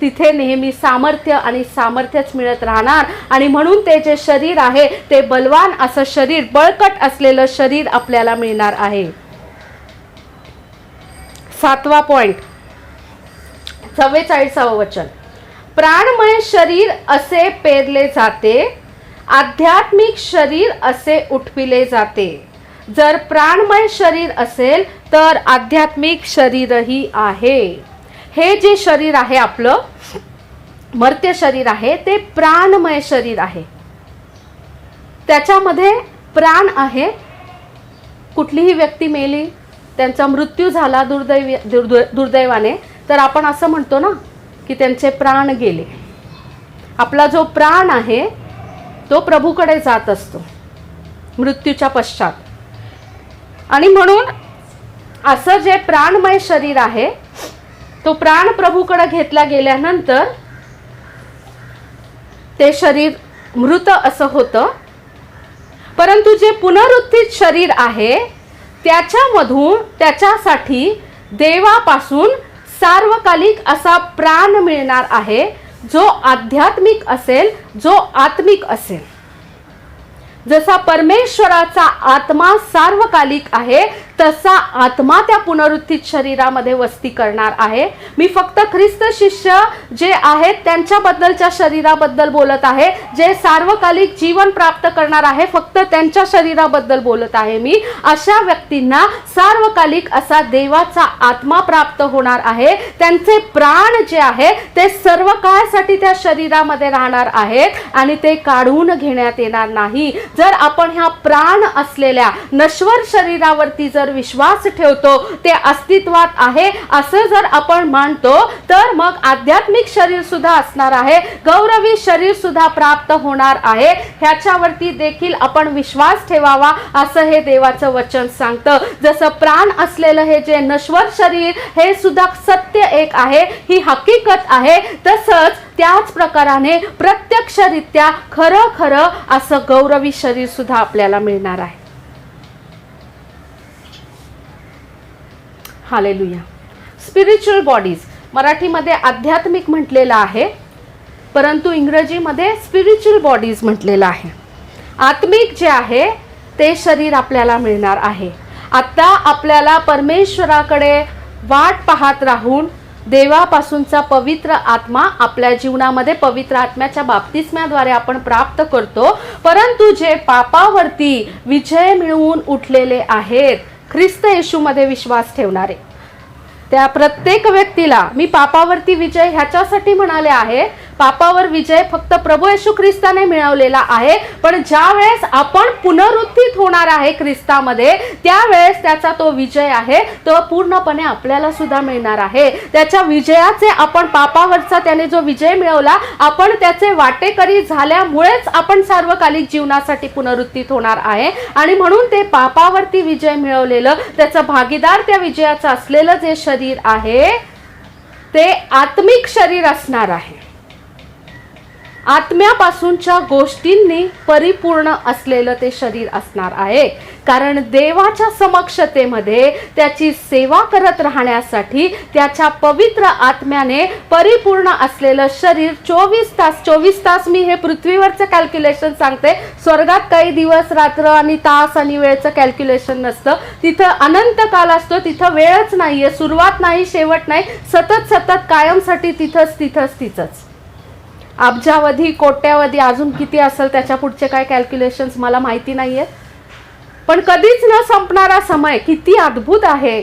तिथे नेहमी सामर्थ्य आणि सामर्थ्यच मिळत राहणार. आणि म्हणून ते जे शरीर आहे ते बलवान असं शरीर, बळकट असलेलं शरीर आपल्याला मिळणार आहे. 7वा पॉइंट, 44व वचन, प्राणमय शरीर असे पेरले जाते, आध्यात्मिक शरीर असे उठविले जाते. जर प्राणमय शरीर असेल तर आध्यात्मिक शरीरही आहे. हे जे शरीर आहे आपलं मर्त्य शरीर आहे ते प्राणमय शरीर आहे. त्याच्यामध्ये प्राण आहे. कुठलीही व्यक्ती मेली, त्यांचा मृत्यू झाला दुर्दैवाने, तर आपण असं म्हणतो ना की त्यांचे प्राण गेले. आपला जो प्राण आहे तो प्रभूकडे जात असतो मृत्यूच्या पश्चात. आणि म्हणून असं जे प्राणमय शरीर आहे तो प्राण प्रभूकडे घेतला गेल्यानंतर ते शरीर मृत असं होतं. परंतु जे पुनरुत्थित शरीर आहे त्याच्यामधून त्याच्यासाठी देवापासून सार्वकालिक असा प्राण मिळणार आहे, जो आध्यात्मिक असेल, जो आत्मिक असेल. जसा परमेश्वराचा आत्मा सार्वकालिक आहे, तसा आत्मा त्या पुनरुत्थित शरीरामध्ये वस्ती करणार आहे. मी फक्त ख्रिस्त शिष्य जे आहेत त्यांच्याबद्दलच्या शरीराबद्दल बोलत आहे, जे सार्वकालिक जीवन प्राप्त करणार आहे, फक्त त्यांच्या शरीराबद्दल बोलत आहे. मी अशा व्यक्तींना सार्वकालिक असा देवाचा आत्मा प्राप्त होणार आहे. त्यांचे प्राण जे आहे ते सर्व काळासाठी त्या शरीरामध्ये राहणार आहेत आणि ते काढून घेण्यात येणार नाही. जर आपण ह्या प्राण असलेल्या नश्वर शरीरावरती जर विश्वास ठेवतो, ते अस्तित्वात आहे असं जर आपण मानतो, तर मग आध्यात्मिक शरीर सुद्धा असणार आहे, गौरवी शरीर सुद्धा प्राप्त होणार आहे. ह्याच्यावरती देखील आपण विश्वास ठेवावा असं हे देवाचं वचन सांगतं. जसं प्राण असलेलं हे जे नश्वर शरीर हे सुद्धा सत्य एक आहे, ही हकीकत आहे, तसंच त्याच प्रकाराने प्रत्यक्षरित्या खरं खरं असं गौरवी शरीर सुद्धा आपल्याला मिळणार आहे. हालेलुया. स्पिरिच्युअल बॉडीज मराठीमध्ये आध्यात्मिक म्हटलेलं आहे, परंतु इंग्रजीमध्ये स्पिरिच्युअल बॉडीज म्हटलेलं आहे. आत्मिक जे आहे ते शरीर आपल्याला मिळणार आहे. आता आपल्याला परमेश्वराकडे वाट पाहत राहून देवापासूनचा पवित्र आत्मा आपल्या जीवनामध्ये पवित्र आत्म्याच्या बाप्तिस्म्याद्वारे आपण प्राप्त करतो. परंतु जे पापावरती विजय मिळवून उठलेले आहेत, ख्रिस्त येशूमध्ये विश्वास ठेवणारे, त्या प्रत्येक व्यक्तीला मी पापावरती विजय ह्याच्यासाठी म्हणाले आहे, पापावर विजय फक्त प्रभू येशू ख्रिस्ताने मिळवलेला आहे. पण ज्या वेळेस आपण पुनरुत्थित होणार आहे ख्रिस्तामध्ये, त्यावेळेस त्याचा तो विजय आहे तो पूर्णपणे आपल्याला सुद्धा मिळणार आहे. त्याच्या विजयाचे आपण पापावरचा त्याने जो विजय मिळवला, आपण त्याचे वाटेकरी झाल्यामुळेच आपण सार्वकालिक जीवनासाठी पुनरुत्थित होणार आहे. आणि म्हणून ते पापावरती विजय मिळवलेलं, त्याचं भागीदार त्या विजयाचं असलेलं जे शरीर आहे ते आत्मिक शरीर असणार आहे. आत्म्यापासूनच्या गोष्टींनी परिपूर्ण असलेलं ते शरीर असणार आहे. कारण देवाच्या समक्षतेमध्ये त्याची सेवा करत राहण्यासाठी त्याच्या पवित्र आत्म्याने परिपूर्ण असलेलं शरीर 24 तास मी हे पृथ्वीवरचं कॅल्क्युलेशन सांगते. स्वर्गात काही दिवस रात्र आणि तास आणि वेळचं कॅल्क्युलेशन नसतं. तिथं अनंत काल असतो, तिथं वेळच नाहीये, सुरुवात नाही शेवट नाही, सतत कायमसाठी तिथंच. अब्जावधी, कोट्यावधी, अजून किती असेल त्याच्या पुढचे काय कॅल्क्युलेशन्स मला माहिती नाहीये. पण कधीच न संपणारा समय किती अद्भुत आहे,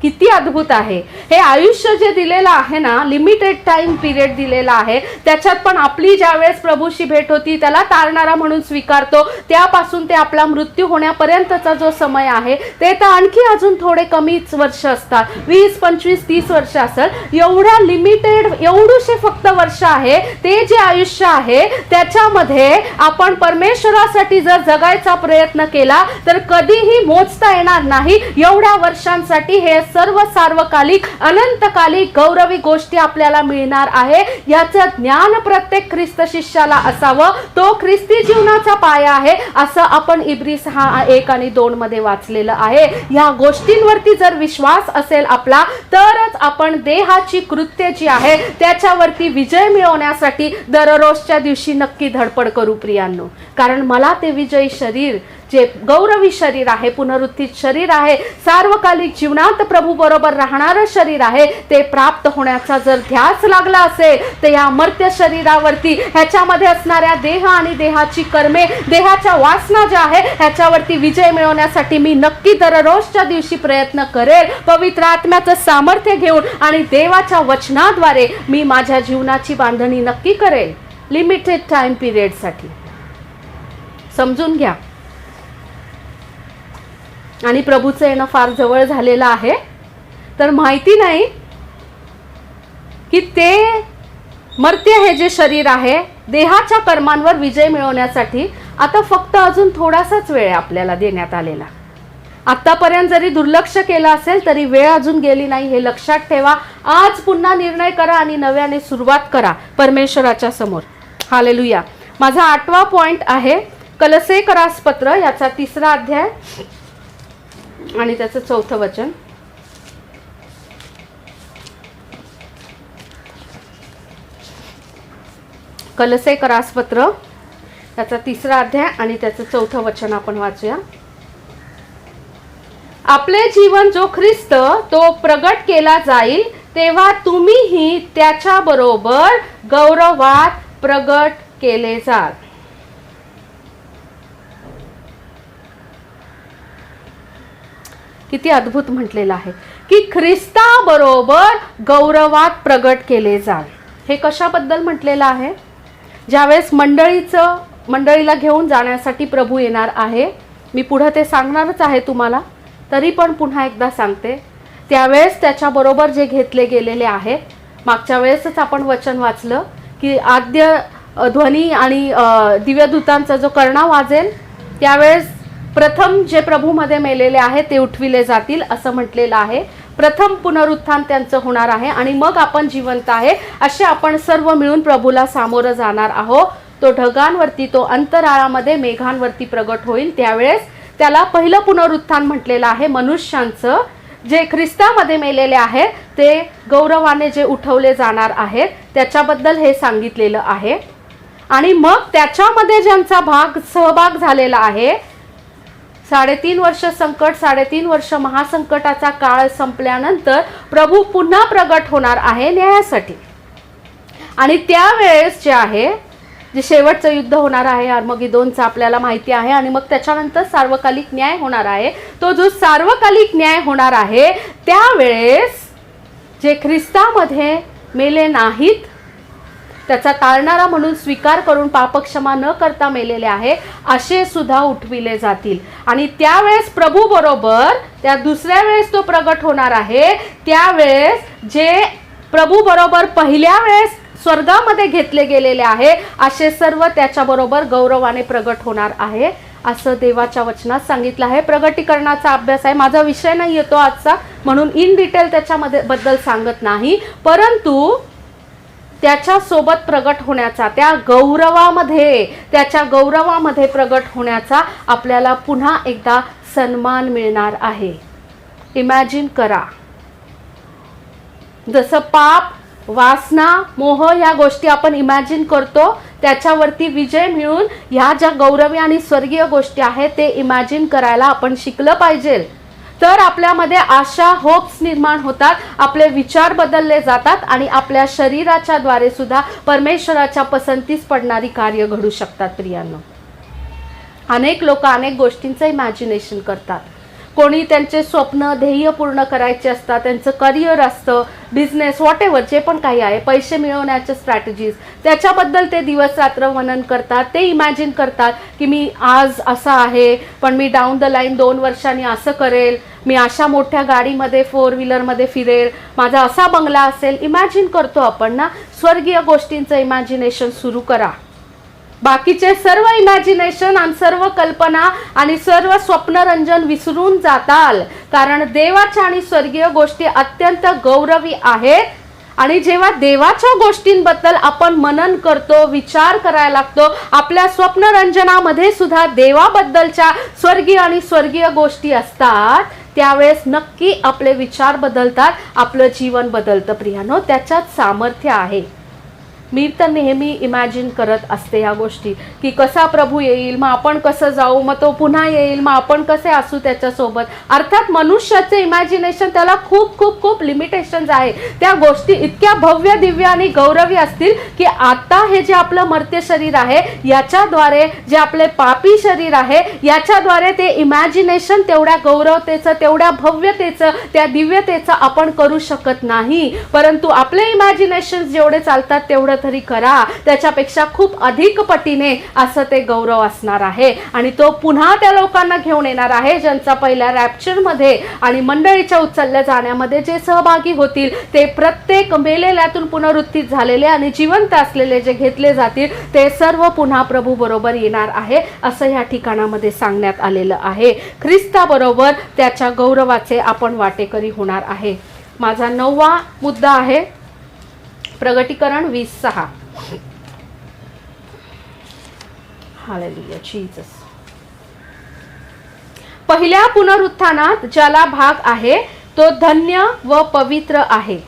किती अद्भुत आहे. हे आयुष्य जे दिलेलं आहे ना, लिमिटेड टाइम पिरियड दिलेला आहे, त्याच्यात पण आपली ज्यावेळेस प्रभूशी भेट होती त्याला तारणारा म्हणून स्वीकारतो, त्यापासून ते आपला मृत्यू होण्यापर्यंतचा जो समय आहे ते तर आणखी अजून थोडे कमीच वर्ष असतात, 20, 25, 30 वर्ष असेल. एवढ्या लिमिटेड एवढूशे फक्त वर्ष आहे ते जे आयुष्य आहे, त्याच्यामध्ये आपण परमेश्वरासाठी जर जगायचा प्रयत्न केला तर कधीही मोजता येणार नाही. एवढ्या वर्षांसाठी हे सर्व सार्वकालिक अनंतकालिक गौरवी गोष्टी आपल्याला मिळणार आहे. याचं ज्ञान प्रत्येक ख्रिस्त शिष्याला असावं. तो ख्रिस्ती जीवनाचा पाया आहे असं आपण इब्री 6:1 आणि 2 मध्ये वाचलेलं आहे. या गोष्टींवरती जर विश्वास असेल आपला, तरच आपण देहाची कृत्य जी आहे त्याच्यावरती विजय मिळवण्यासाठी दररोजच्या दिवशी नक्की धडपड करू प्रियांनो. कारण मला ते विजयी शरीर, जे गौरवी शरीर आहे, पुनरुत्थित शरीर आहे, सार्वकालिक जीवनात प्रभू बरोबर राहणारं शरीर आहे, ते प्राप्त होण्याचा जर ध्यास लागला असेल तर या मर्त्य शरीरावरती ह्याच्यामध्ये असणाऱ्या देह आणि देहाची कर्मे, देहाच्या वासना ज्या आहे ह्याच्यावरती विजय मिळवण्यासाठी मी नक्की दररोजच्या दिवशी प्रयत्न करेल. पवित्र आत्म्याचं सामर्थ्य घेऊन आणि देवाच्या वचनाद्वारे मी माझ्या जीवनाची बांधणी नक्की करेल लिमिटेड टाइम पिरियडसाठी. समजून घ्या. आणि प्रभूचं येणं फार जवळ झालेलं आहे. तर माहिती नाही की ते मर्त्य हे जे शरीर आहे देहाच्या कर्मांवर विजय मिळवण्यासाठी आता फक्त अजून थोडासाच वेळ आपल्याला देण्यात आलेला. आतापर्यंत जरी दुर्लक्ष केलं असेल तरी वेळ अजून गेली नाही, हे लक्षात ठेवा. आज पुन्हा निर्णय करा आणि नव्याने सुरुवात करा परमेश्वराच्या समोर. हालेलुया. माझा 8वा पॉइंट आहे कलसेकरास पत्र, याचा 3रा अध्याय आणि त्याचं 4थं वचन. कलसे करासपत्र त्याचा 3रा अध्याय आणि त्याचं 4थं वचन आपण वाचूया. आपले जीवन जो ख्रिस्त तो प्रगट केला जाईल तेव्हा तुम्हीही त्याच्या बरोबर गौरवात प्रगट केले जाल. किती अद्भुत म्हटलेलं आहे की ख्रिस्ताबरोबर गौरवात प्रगट केले जाल. हे कशाबद्दल म्हटलेलं आहे? ज्यावेळेस मंडळीला घेऊन जाण्यासाठी प्रभू येणार आहे. मी पुढे ते सांगणारच आहे तुम्हाला, तरी पण पुन्हा एकदा सांगते. त्यावेळेस त्याच्याबरोबर जे घेतले गेलेले आहेत, मागच्या वेळेसच आपण वचन वाचलं की आद्य ध्वनी आणि दिव्यदूतांचा जो कर्णा वाजेल त्यावेळेस प्रथम जे प्रभूमध्ये मेलेले आहेत ते उठविले जातील असं म्हटलेलं आहे. प्रथम पुनरुत्थान त्यांचं होणार आहे आणि मग आपण जिवंत आहे असे आपण सर्व मिळून प्रभूला सामोरं जाणार आहोत. तो ढगांवरती, तो अंतराळामध्ये मेघांवरती प्रगट होईल. त्यावेळेस त्याला पहिलं पुनरुत्थान म्हटलेलं आहे. मनुष्यांचं जे ख्रिस्तामध्ये मेलेले आहेत ते गौरवाने जे उठवले जाणार आहेत त्याच्याबद्दल हे सांगितलेलं आहे. आणि मग त्याच्यामध्ये ज्यांचा सहभाग झालेला आहे, 3.5 वर्ष संकट, 3.5 वर्ष महासंकटाचा काळ संपल्यानंतर प्रभू पुन्हा प्रगट होणार आहे न्यायासाठी. आणि त्यावेळेस जे आहे, जे शेवटचं युद्ध होणार आहे अर्मगिदोनचं आपल्याला माहिती आहे. आणि मग त्याच्यानंतर सार्वकालिक न्याय होणार आहे. तो जो सार्वकालिक न्याय होणार आहे त्यावेळेस जे ख्रिस्तामध्ये मेले नाहीत, त्याचा टाळणारा म्हणून स्वीकार करून पापक्षमा न करता मेलेले आहे असे सुद्धा उठविले जातील. आणि त्यावेळेस प्रभू बरोबर त्या दुसऱ्या वेळेस तो प्रगट होणार आहे. त्यावेळेस जे प्रभू बरोबर पहिल्या वेळेस स्वर्गामध्ये घेतले गेलेले आहे असे सर्व त्याच्याबरोबर गौरवाने प्रगट होणार आहे असं देवाच्या वचनात सांगितलं आहे. प्रगटीकरणाचा अभ्यास आहे, माझा विषय नाही येतो आजचा, म्हणून इन डिटेल त्याच्यामध्ये बद्दल सांगत नाही. परंतु त्याच्या सोबत प्रगट होण्याचा, त्याच्या गौरवामध्ये प्रगट होण्याचा आपल्याला पुन्हा एकदा सन्मान मिळणार आहे. इमॅजिन करा, जसं पाप, वासना, मोह या गोष्टी आपण इमॅजिन करतो, त्याच्यावरती विजय मिळून ह्या ज्या गौरवी आणि स्वर्गीय गोष्टी आहेत ते इमॅजिन करायला आपण शिकलं पाहिजे. तर आपल्यामध्ये आशा, होप्स निर्माण होतात, आपले विचार बदलले जातात आणि आपल्या शरीराच्या द्वारे सुद्धा परमेश्वराच्या पसंतीस पडणारी कार्य घडू शकतात. प्रियांनो, अनेक लोक अनेक गोष्टींचं इमॅजिनेशन करतात. कोणी त्यांचे स्वप्न, ध्येय पूर्ण करायचे असतात, त्यांचं करिअर असतं, बिझनेस, व्हॉटेवर जे पण काही आहे, पैसे मिळवण्याचे स्ट्रॅटेजीज, त्याच्याबद्दल ते दिवस रात्र मनन करतात. ते इमॅजिन करतात की मी आज असं आहे पण मी डाऊन द लाईन 2 वर्षांनी असं करेल, मी अशा मोठ्या गाडीमध्ये 4 व्हीलरमध्ये फिरेल, माझा असा बंगला असेल. इमॅजिन करतो आपण ना. स्वर्गीय गोष्टींचं इमॅजिनेशन सुरू करा. बाकीचे सर्व इमॅजिनेशन आणि सर्व कल्पना आणि सर्व स्वप्नरंजन विसरून जाताल, कारण देवाच्या आणि स्वर्गीय गोष्टी अत्यंत गौरवी आहेत. आणि जेव्हा देवाच्या गोष्टींबद्दल आपण मनन करतो, विचार करायला लागतो, आपल्या स्वप्नरंजनामध्ये सुद्धा देवाबद्दलच्या स्वर्गीय आणि स्वर्गीय गोष्टी असतात, त्यावेळेस नक्की आपले विचार बदलतात, आपलं जीवन बदलतं. प्रियानो, त्याच्यात सामर्थ्य आहे. मी तर नेहमी इमॅजिन करत असते ह्या गोष्टी की कसा प्रभू येईल, मग आपण कसं जाऊ, मग तो पुन्हा येईल, मग आपण कसे असू त्याच्यासोबत. अर्थात मनुष्याचे इमॅजिनेशन त्याला खूप खूप खूप लिमिटेशन्स आहे. त्या गोष्टी इतक्या भव्य, दिव्य आणि गौरवी असतील की आता हे जे आपलं मर्त्य शरीर आहे याच्याद्वारे जे आपले पापी शरीर आहे याच्याद्वारे ते इमॅजिनेशन तेवढ्या गौरवतेचं, तेवढ्या भव्यतेचं, त्या दिव्यतेचं आपण करू शकत नाही. परंतु आपले इमॅजिनेशन जेवढे चालतात तेवढं तरी करा, त्याच्यापेक्षा खूप अधिक पटीने असं ते गौरव असणार आहे. आणि तो पुन्हा त्या लोकांना घेऊन येणार आहे ज्यांचा पहिल्या रॅप्चरमध्ये आणि मंडळीच्या उचलल्या जाण्यामध्ये जे सहभागी होतील ते प्रत्येक मेलेल्यातून पुनरुत्थित झालेले आणि जिवंत असलेले जे घेतले जातील ते सर्व पुन्हा प्रभू बरोबर येणार आहे असं या ठिकाणामध्ये सांगण्यात आलेलं आहे. ख्रिस्ताबरोबर त्याच्या गौरवाचे आपण वाटेकरी होणार आहे. माझा 9वा मुद्दा आहे प्रगटीकरण 20:6. Hallelujah Jesus. पहिल्या पुनरुत्थानात ज्याला भाग आहे तो धन्य व पवित्र आहे.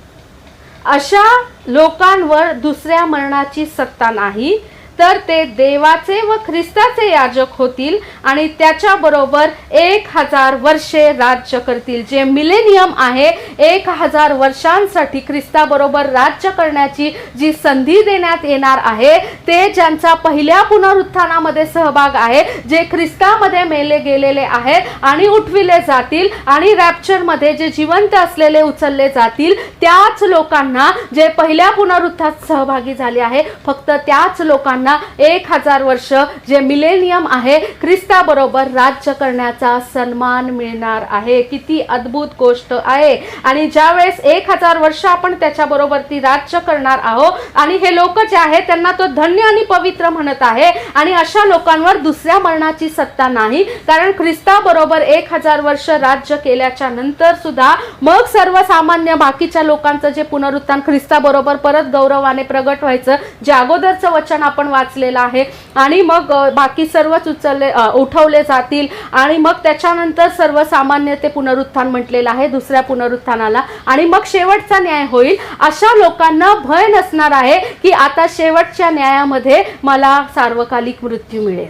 अशा लोकांवर दुसऱ्या मरणाची सत्ता नाही, तर ते देवाचे व ख्रिस्ताचे याजक होतील आणि त्याच्याबरोबर 1000 वर्षे राज्य करतील. जे मिलेनियम आहे, 1000 वर्षांसाठी ख्रिस्ताबरोबर राज्य करण्याची जी संधी देण्यात येणार आहे, ते ज्यांचा पहिल्या पुनरुत्थानामध्ये सहभाग आहे, जे ख्रिस्तामध्ये मेले गेलेले आहेत आणि उठविले जातील आणि रॅप्चरमध्ये जे जिवंत असलेले उचलले जातील, त्याच लोकांना, जे पहिल्या पुनरुत्थानात सहभागी झाले आहे, फक्त त्याच लोकांना 1000 वर्ष जे मिलेनियम आहे ख्रिस्ताबरोबर राज्य करण्याचा सन्मान मिळणार आहे. किती अद्भुत गोष्ट आहे. आणि ज्यावेळेस 1000 वर्ष आपण त्याच्याबरोबर ती राज्य करणार आहोत आणि हे लोक जे आहेत त्यांना तो धन्य आणि पवित्र म्हणत आहे. आणि अशा लोकांवर दुसऱ्या मरणाची सत्ता नाही, कारण ख्रिस्ताबरोबर 1000 वर्ष राज्य केल्याच्या नंतर सुद्धा मग सर्वसामान्य बाकीच्या लोकांचं जे पुनरुत्थान ख्रिस्ताबरोबर परत गौरवाने प्रगट व्हायचं, जे अगोदरचं वचन आपण वाचलेलं आहे, आणि मग बाकी सर्वच उठवले जातील आणि मग त्याच्यानंतर सर्वसामान्य ते पुनरुत्थान म्हटलेलं आहे दुसऱ्या पुनरुत्थानाला, आणि मग शेवटचा न्याय होईल. अशा लोकांना भय नसणार आहे की आता शेवटच्या न्यायामध्ये मला सार्वकालिक मृत्यू मिळेल,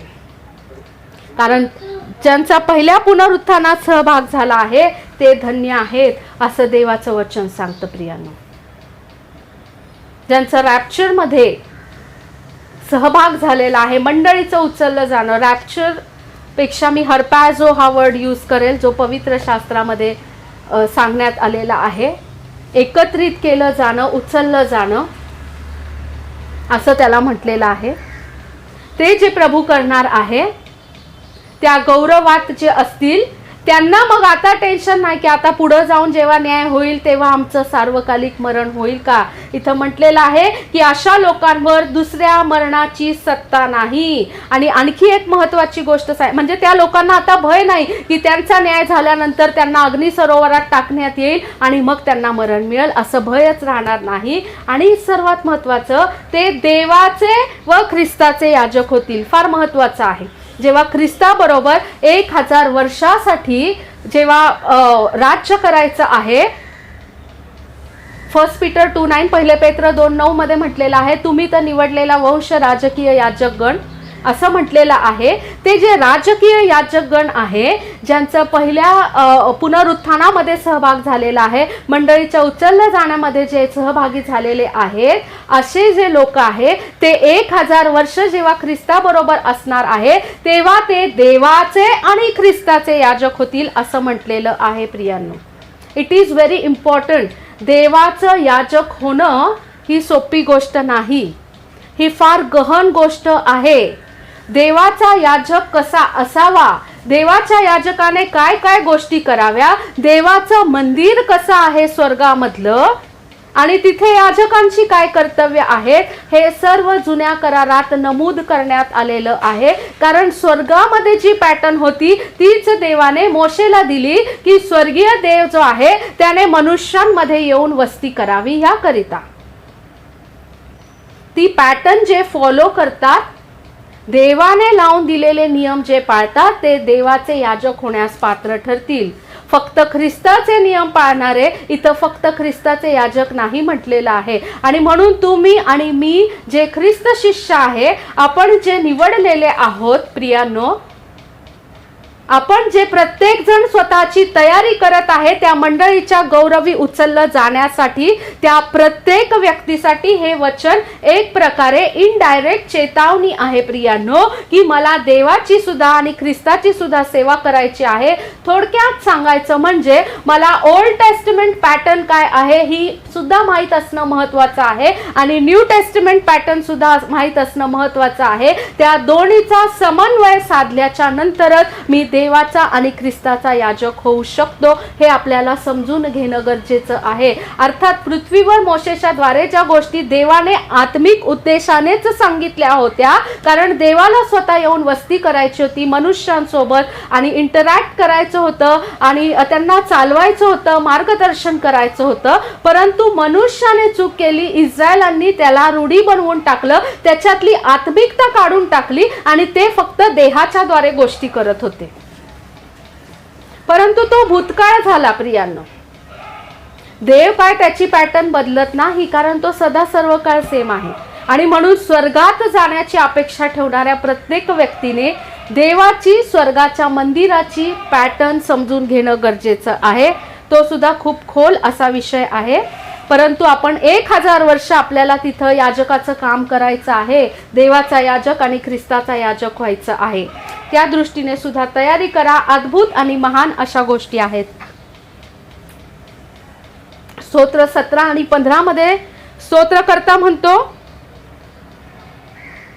कारण ज्यांचा पहिल्या पुनरुत्थानात सहभाग झाला आहे ते धन्य आहेत असं देवाचं वचन सांगतं. प्रियांनो, ज्यांचं रॅप्चरमध्ये सहभाग झालेला आहे, मंडळीचं उचललं जाणं, रॅप्चर पेक्षा मी हर्पॅझो हा वर्ड यूज करेल, जो पवित्र शास्त्रामध्ये सांगण्यात आलेला आहे. एकत्रित केलं जाणं, उचललं जाणं असं त्याला म्हटलेलं आहे. ते जे प्रभू करणार आहे त्या गौरवात जे असतील त्यांना मग आता टेन्शन नाही की आता पुढे जाऊन जेव्हा न्याय होईल तेव्हा आमचं सार्वकालिक मरण होईल का. इथं म्हटलेलं आहे की अशा लोकांवर दुसऱ्या मरणाची सत्ता नाही. आणि आणखी एक महत्त्वाची गोष्ट म्हणजे त्या लोकांना आता भय नाही की त्यांचा न्याय झाल्यानंतर त्यांना अग्नी सरोवरात टाकण्यात येईल आणि मग त्यांना मरण मिळेल, असं भयच राहणार नाही. आणि सर्वात महत्त्वाचं, ते देवाचे व ख्रिस्ताचे याजक होतील. फार महत्त्वाचं आहे. जेव्हा ख्रिस्ताबरोबर 1000 वर्षासाठी जेव्हा राज्य करायचं आहे, 1 पीटर 2:9, 1 पेत्र 2:9 मध्ये म्हटलेलं आहे, तुम्ही तर निवडलेला वंश, राजकीय याजकगण असं म्हटलेलं आहे. ते जे राजकीय याजकगण आहे, ज्यांचं पहिल्या पुनरुत्थानामध्ये सहभाग झालेला आहे, मंडळीच्या उचलल्या जाण्यामध्ये जे सहभागी झालेले आहेत, असे जे लोक आहेत ते 1000 वर्ष जेव्हा ख्रिस्ताबरोबर असणार आहे तेव्हा ते देवाचे आणि ख्रिस्ताचे याजक होतील असं म्हटलेलं आहे. प्रियांनो, इट इज व्हेरी इम्पॉर्टंट. देवाचं याजक होणं ही सोपी गोष्ट नाही, ही फार गहन गोष्ट आहे. देवाचा याजक कसा असावा, देवाच्या याजकाने काय काय गोष्टी कराव्या, देवाचं मंदिर कसं आहे स्वर्गामधलं, आणि तिथे याजकांची काय कर्तव्य आहेत, हे सर्व जुन्या करारात नमूद करण्यात आलेलं आहे. कारण स्वर्गामध्ये जी पॅटर्न होती तीच देवाने मोशेला दिली की स्वर्गीय देव जो आहे त्याने मनुष्यांमध्ये येऊन वस्ती करावी याकरिता. ती पॅटर्न जे फॉलो करतात, देवाने लावून दिलेले नियम जे पाळतात, ते देवाचे याजक होण्यास पात्र ठरतील. फक्त ख्रिस्ताचे नियम पाळणारे इथं फक्त ख्रिस्ताचे याजक नाही म्हटलेलं आहे. आणि म्हणून तुम्ही आणि मी जे ख्रिस्त शिष्य आहे, आपण जे निवडलेले आहोत प्रियांनो, आपण जे प्रत्येक जण स्वतःची तयारी करत आहे त्या मंडळीच्या गौरवी उचललं जाण्यासाठी, त्या प्रत्येक व्यक्तीसाठी हे वचन एक प्रकारे इनडायरेक्ट चेतावणी आहे प्रियांनो, की मला देवाची सुद्धा आणि ख्रिस्ताची सुद्धा सेवा करायची आहे. थोडक्यात सांगायचं म्हणजे मला ओल्ड टेस्टमेंट पॅटर्न काय आहे ही सुद्धा माहीत असणं महत्त्वाचं आहे आणि न्यू टेस्टमेंट पॅटर्न सुद्धा माहीत असणं महत्त्वाचं आहे. त्या दोन्हीचा समन्वय साधल्याच्या नंतरच मी देवाचा आणि ख्रिस्ताचा याजक होऊ शकतो, हे आपल्याला समजून घेणं गरजेचं आहे. अर्थात पृथ्वीवर मोशेच्या द्वारे ज्या गोष्टी देवाने आत्मिक उद्देशानेच सांगितल्या होत्या, कारण देवाला स्वतः येऊन वस्ती करायची होती मनुष्यांसोबत आणि इंटरॅक्ट करायचं होतं आणि त्यांना चालवायचं होतं, मार्गदर्शन करायचं होतं. परंतु मनुष्याने चूक केली, इस्रायलांनी त्याला रूढी बनवून टाकलं, त्याच्यातली आत्मिकता काढून टाकली आणि ते फक्त देहाच्या द्वारे गोष्टी करत होते. परंतु तो भूतकाळ झाला प्रियांनो. देव काय त्याची पॅटर्न बदलत नाही, कारण तो सदा सर्व काळ सेम आहे. आणि म्हणून स्वर्गात जाण्याची अपेक्षा ठेवणाऱ्या प्रत्येक व्यक्तीने देवाची, स्वर्गाच्या मंदिराची पॅटर्न समजून घेणं गरजेचं आहे. तो सुद्धा खूप खोल असा विषय आहे. परंतु आपण 1000 वर्ष आपल्याला तिथं याजकाचं काम करायचं आहे. देवाचा याजक आणि ख्रिस्ताचा याजक व्हायचं आहे. त्या दृष्टीने सुद्धा तयारी करा. अद्भुत आणि महान अशा गोष्टी आहेत. स्तोत्र 17 आणि 15 मध्ये स्तोत्रकर्ता म्हणतो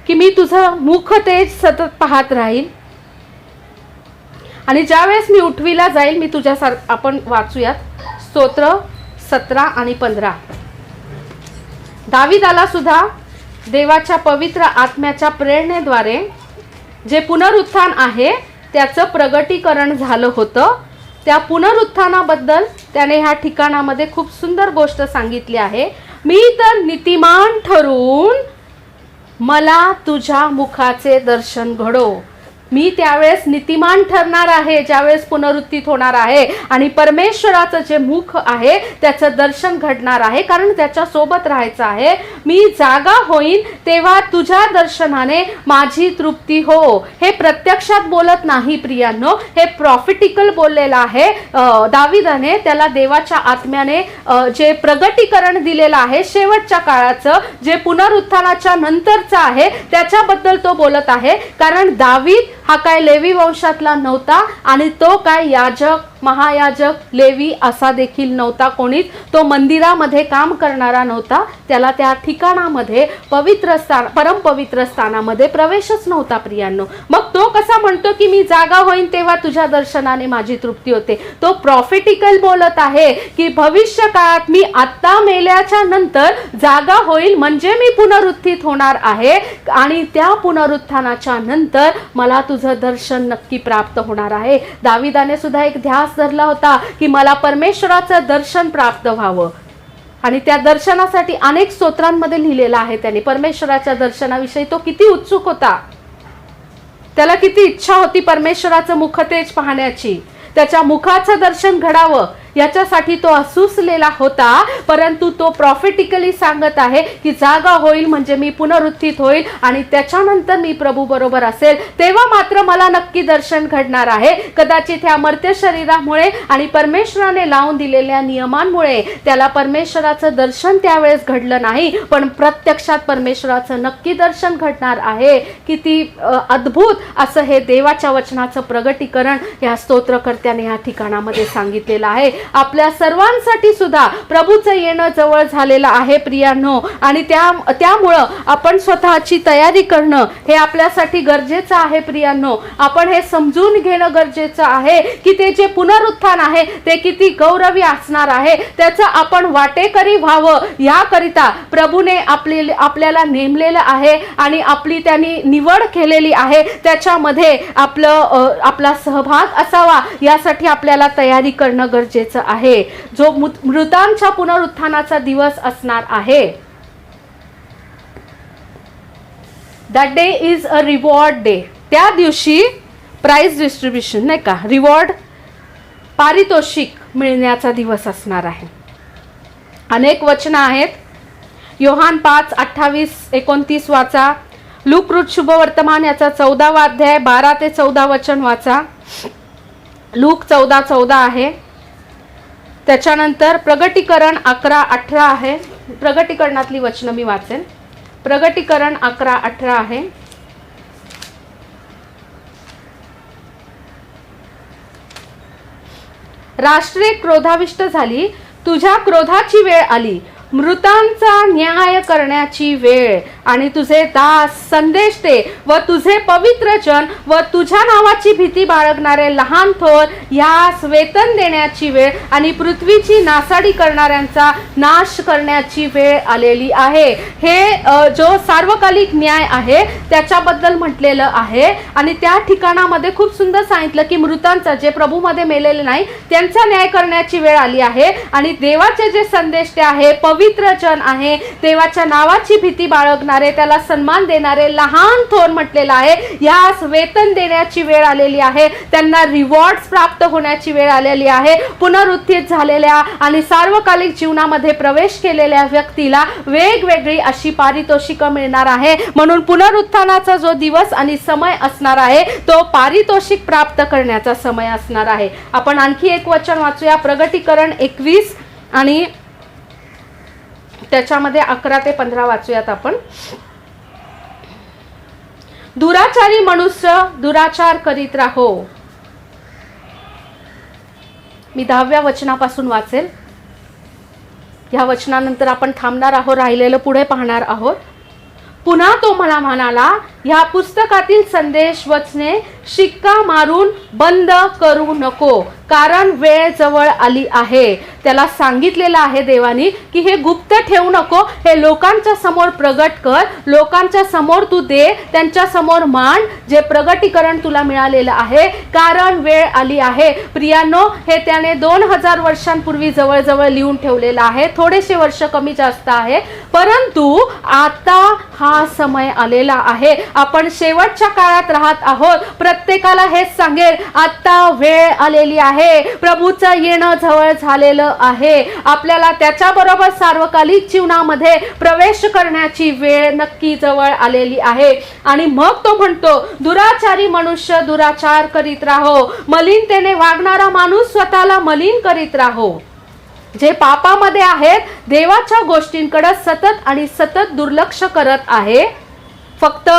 की मी तुझं मुख तेज सतत पाहत राहील, आणि ज्यावेळेस मी उठविला जाईल मी तुझ्या आपण वाचूयात स्तोत्र 17 आणि 15. दाविदाला सुद्धा देवाच्या पवित्र आत्म्याच्या प्रेरणेद्वारे जे पुनरुत्थान आहे त्याचं प्रगटीकरण झालं होतं. त्या पुनरुत्थानाबद्दल त्याने ह्या ठिकाणामध्ये खूप सुंदर गोष्ट सांगितली आहे. मी तर नीतिमान ठरून मला तुझ्या मुखाचे दर्शन घडो. मी त्यावेळेस नीतिमान ठरणार आहे ज्यावेळेस पुनरुत्थित होणार आहे, आणि परमेश्वराचं जे मुख आहे त्याचं दर्शन घडणार आहे, कारण त्याच्या सोबत राहायचं आहे. मी जागा होईन तेव्हा तुझ्या दर्शनाने माझी तृप्ती हो. हे प्रत्यक्षात बोलत नाही प्रियांनो, हे प्रॉफिटिकल बोललेलं आहे. दाविदाने त्याला देवाच्या आत्म्याने जे प्रगटीकरण दिलेलं आहे शेवटच्या काळाचं, जे पुनरुत्थानाच्या नंतरचं आहे त्याच्याबद्दल तो बोलत आहे. कारण दावीद हा काय लेवी वंशातला नव्हता, आणि तो काय याजक, महायाजक, लेवी असा देखील नव्हता कोणीच. तो मंदिरामध्ये काम करणारा नव्हता. त्याला त्या ठिकाणामध्ये पवित्र स्थान, परमपवित्र स्थानामध्ये प्रवेशच नव्हता प्रियांनो. मग तो कसा म्हणतो की मी जागा होईन तेव्हा तुझ्या दर्शनाने माझी तृप्ती होते. तो प्रॉफिटिकल बोलत आहे की भविष्य काळात मी आत्ता मेल्याच्या नंतर जागा होईल, म्हणजे मी पुनरुत्थित होणार आहे, आणि त्या पुनरुत्थानाच्या नंतर मला तुझं दर्शन नक्की प्राप्त होणार आहे. दाविदाने सुद्धा एक ध्यास धरला होता की मला परमेश्वराचं दर्शन प्राप्त व्हावं, आणि त्या दर्शनासाठी अनेक स्तोत्रांमध्ये लिहिलेलं आहे त्याने. परमेश्वराच्या दर्शनाविषयी तो किती उत्सुक होता, त्याला किती इच्छा होती परमेश्वराचं मुखतेज पाहण्याची, त्याच्या मुखाचं दर्शन घडावं याच्यासाठी तो असूसलेला होता. परंतु तो प्रॉफिटिकली सांगत आहे की जागा होईल म्हणजे मी पुनरुत्थित होईल, आणि त्याच्यानंतर मी प्रभू बरोबर असेल, तेव्हा मात्र मला नक्की दर्शन घडणार आहे. कदाचित ह्या मर्त्य शरीरामुळे आणि परमेश्वराने लावून दिलेल्या नियमांमुळे त्याला परमेश्वराचं दर्शन त्यावेळेस घडलं नाही, पण प्रत्यक्षात परमेश्वराचं नक्की दर्शन घडणार आहे. किती अद्भुत असं हे देवाच्या वचनाचं प्रगटीकरण या स्तोत्रकर्त्याने या ठिकाणामध्ये सांगितलेलं आहे. आपल्या सर्वांसाठी सुद्धा प्रभूचं येणं जवळ झालेलं आहे प्रियांनो, आणि त्यामुळं आपण स्वतःची तयारी करणं हे आपल्यासाठी गरजेचं आहे प्रियांनो. आपण हे समजून घेणं गरजेचं आहे की ते जे पुनरुत्थान आहे ते किती गौरवी असणार आहे, त्याचं आपण वाटेकरी व्हावं याकरिता प्रभूने आपल्याला नेमलेलं आहे, आणि आपली त्यांनी निवड केलेली आहे. त्याच्यामध्ये आपला सहभाग असावा यासाठी आपल्याला तयारी करणं गरजेचं आहे. जो मृतांच्या पुनरुत्थानाचा दिवस असणार आहे. That day is a reward day. त्या दिवशी प्राइज डिस्ट्रीब्युशन नाही का, रिवॉर्ड, पारितोषिक मिळण्याचा दिवस असणार आहे. अनेक वचनं आहेत. योहान 5:28-29 वाचा. लूक शुभवर्तमान याचा 14वा अध्याय 12 ते 14 वचन वाचा. लूक 14:14 आहे. त्याच्यानंतर प्रगटीकरण 11:18 आहे. प्रगटीकरणातली वचनं मी वाचेन. प्रगटीकरण 11:18 आहे. राष्ट्रे क्रोधाविष्ट झाली, तुझ्या क्रोधाची वेळ आली, मृतांचा न्याय करण्याची वेळ, आणि तुझे दास संदेश दे व तुझे पवित्र जन व तुझ्या नावाची भीती बाळगणारे लहान थोर यास वेतन देण्याची वेळ, आणि पृथ्वीची नासाडी करणाऱ्यांचा नाश करण्याची वेळ आलेली आहे. हे जो सार्वकालिक न्याय आहे त्याच्याबद्दल म्हटलेलं आहे, आणि त्या ठिकाणामध्ये खूप सुंदर सांगितलं की मृतांचा, जे प्रभूमध्ये मेलेले नाही त्यांचा न्याय करण्याची वेळ आली आहे, आणि देवाचे जे संदेश ते आहे, पवित्र जन आहे, देवाच्या नावाची भीती बाळगणारे करणारे, त्याला सन्मान देणारे, लहान थोर म्हटलेला आहे. यास वेतन देण्याची वेळ आलेली आहे. त्यांना रिवॉर्ड्स प्राप्त होण्याची वेळ आलेली आहे. पुनरुत्थित झालेल्या आणि सार्वकालिक जीवनामध्ये प्रवेश केलेल्या व्यक्तीला वेगवेगळी अशी पारितोषिकं मिळणार आहे. म्हणून पुनरुत्थानाचा जो दिवस आणि समय असणार आहे तो पारितोषिक प्राप्त करण्याचा समय असणार आहे. आपण आणखी एक वचन वाचूया, प्रगटीकरण 21 आणि त्याच्यामध्ये 11 ते 15 वाचूयात आपण. दुराचारी मनुष्य दुराचार करीत राहो. मी 10व्या वचनापासून वाचेल. या वचनानंतर आपण थांबणार आहोत, राहिलेलं पुढे पाहणार आहोत. पुन्हा तो मला म्हणाला, ह्या पुस्तकातील संदेश वचने शिक्का मारून बंद करू नको, कारण वेळ जवळ आली आहे. त्याला सांगितलेलं आहे देवानी की हे गुप्त ठेवू नको, हे लोकांच्या समोर प्रगट कर, लोकांच्या समोर तू दे, त्यांच्या समोर मांड जे प्रगटीकरण तुला मिळालेलं आहे, कारण वेळ आली आहे. प्रियांनो, हे त्याने 2000 वर्षांपूर्वी जवळजवळ लिहून ठेवलेलं आहे. थोडेसे वर्ष कमी जास्त आहे, परंतु आता हा समय आलेला आहे. आपण शेवटच्या काळात राहत आहोत. प्रत्येकाला हेच सांगेल, आता वेळ आलेली आहे. प्रभूचं येणं जवळ झालेलं आहे. आपल्याला त्याच्याबरोबर सार्वकालिक जीवनामध्ये प्रवेश करण्याची वेळ नक्की जवळ आलेली आहे. आणि मग तो म्हणतो, दुराचारी मनुष्य दुराचार करीत राहो, मलिनतेने वागणारा माणूस स्वतःला मलिन करीत राहो. जे पापामध्ये आहेत, देवाच्या गोष्टींकडे सतत आणि सतत दुर्लक्ष करत आहे. फक्त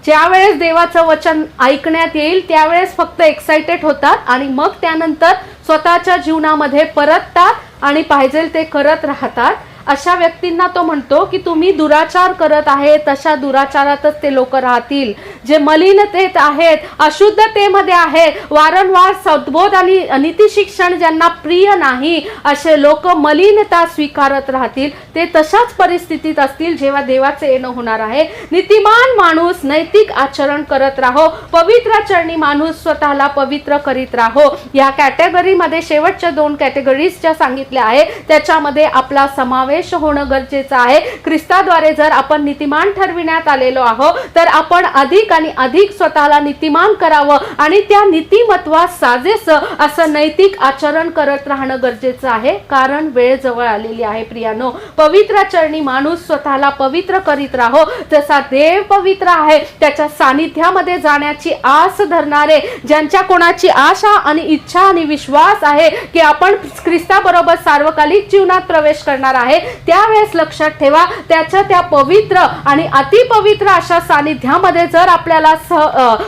ज्यावेळेस देवाचं वचन ऐकण्यात येईल त्यावेळेस फक्त एक्साइटेड होतात आणि मग त्यानंतर स्वतःच्या जीवनामध्ये परततात आणि पाहिजे ते करत राहतात. अशा व्यक्तींना तो म्हणतो की तुम्ही दुराचार करत आहे, तशा दुराचारातच ते लोक राहतील. जे मलिनतेत आहेत, अशुद्धतेमध्ये आहेत, वारंवार सद्बोध आणि नीती शिक्षण ज्यांना प्रिय नाही, असे लोक मलिनता स्वीकारत राहतील. ते तशाच परिस्थितीत असतील जेव्हा देवाचे येणं होणार आहे. नीतिमान माणूस नैतिक आचरण करत राहो, पवित्र चरणी माणूस स्वतःला पवित्र करीत राहो. या कॅटेगरीमध्ये शेवटच्या 2 कॅटेगरीज ज्या सांगितल्या आहे त्याच्यामध्ये आपला समावेश होणं गरजेचं आहे. ख्रिस्ताद्वारे जर आपण नीतिमान ठरविण्यात आलेलो आहोत तर आपण अधिक आणि अधिक स्वतःला नीतिमान करावं आणि त्या नीतिमत्वास साजेस असं नैतिक आचरण करत राहणं गरजेचं आहे, कारण वेळ जवळ आलेली आहे. प्रियानो, पवित्र चरणी माणूस स्वतःला पवित्र करीत राहो. जसा देव पवित्र आहे त्याच्या सानिध्यामध्ये जाण्याची आस धरणारे, ज्यांच्या कोणाची आशा आणि इच्छा आणि विश्वास आहे की आपण ख्रिस्ताबरोबर सार्वकालिक जीवनात प्रवेश करणार आहे, त्यावेळेस लक्षात ठेवा, त्याच्या त्या पवित्र आणि अतिपवित्र अशा सानिध्यामध्ये जर आपल्याला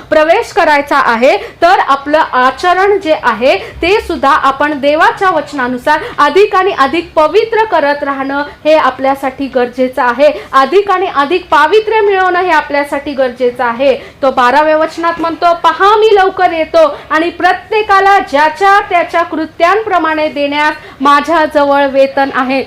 प्रवेश करायचा आहे तर आपलं आचरण जे आहे ते सुद्धा आपण देवाच्या वचनानुसार अधिक आणि अधिक पवित्र करत राहणं हे आपल्यासाठी गरजेचं आहे. अधिक आणि अधिक पावित्र्य मिळवणं हे आपल्यासाठी गरजेचं आहे. तो 12व्या वचनात म्हणतो, पहा मी लवकर येतो आणि प्रत्येकाला ज्याच्या त्याच्या कृत्यांप्रमाणे देण्यास माझ्या जवळ वेतन आहे.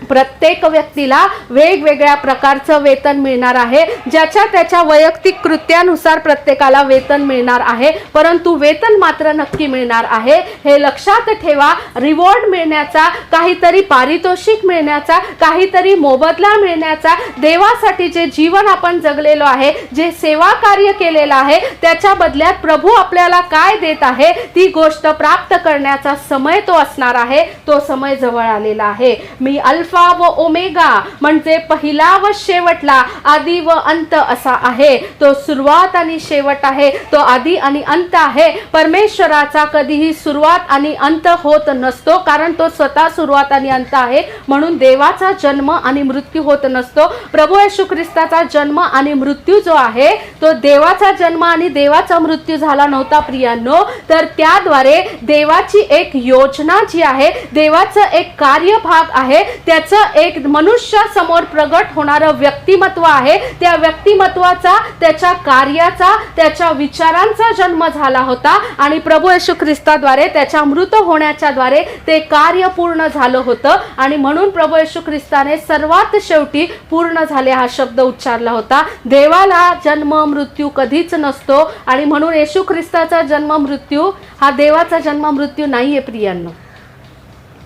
प्रत्येक व्यक्तीला वेगवेगळ्या प्रकारचं वेतन मिळणार आहे. ज्याच्या त्याच्या वैयक्तिक कृत्यानुसार प्रत्येकाला वेतन मिळणार आहे, परंतु वेतन मात्र नक्की मिळणार आहे. हे लक्षात ठेवा. रिवॉर्ड मिळण्याचा, काहीतरी पारितोषिक मिळण्याचा, काहीतरी मोबदला मिळण्याचा, देवासाठी जे जीवन आपण जगलेलो आहे, जे सेवा कार्य केलेलं आहे, त्याच्या बदल्यात प्रभू आपल्याला काय देत आहे ती गोष्ट प्राप्त करण्याचा समय तो असणार आहे. तो समय जवळ आलेला आहे. मी अल्फा व ओमेगा म्हणजे पहिला व शेवटला, आदी व अंत असा आहे. तो सुरुवात आणि शेवट आहे. तो आदी आणि अंत आहे. परमेश्वराचा कधीही सुरुवात आणि अंत होत नसतो, कारण तो स्वतः सुरुवात आणि अंत आहे. म्हणून देवाचा जन्म आणि मृत्यू होत नसतो. प्रभू येशू ख्रिस्ताचा जन्म आणि मृत्यू जो आहे तो देवाचा जन्म आणि देवाचा मृत्यू झाला नव्हता प्रियांनो, तर त्याद्वारे देवाची एक योजना जी आहे, देवाचं एक कार्यभाग आहे, त्याचं एक मनुष्यासमोर प्रगट होणारं व्यक्तिमत्व आहे. त्या व्यक्तिमत्वाचा, त्याच्या कार्याचा, त्याच्या विचारांचा जन्म झाला होता आणि प्रभू येशू ख्रिस्ताद्वारे त्याच्या मृत होण्याच्या द्वारे ते कार्य पूर्ण झालं होतं. आणि म्हणून प्रभू येशू ख्रिस्ताने सर्वात शेवटी पूर्ण झाले हा शब्द उच्चारला होता. देवाला जन्म मृत्यू कधीच नसतो आणि म्हणून येशू ख्रिस्ताचा जन्म मृत्यू हा देवाचा जन्म मृत्यू नाहीये प्रियांनो.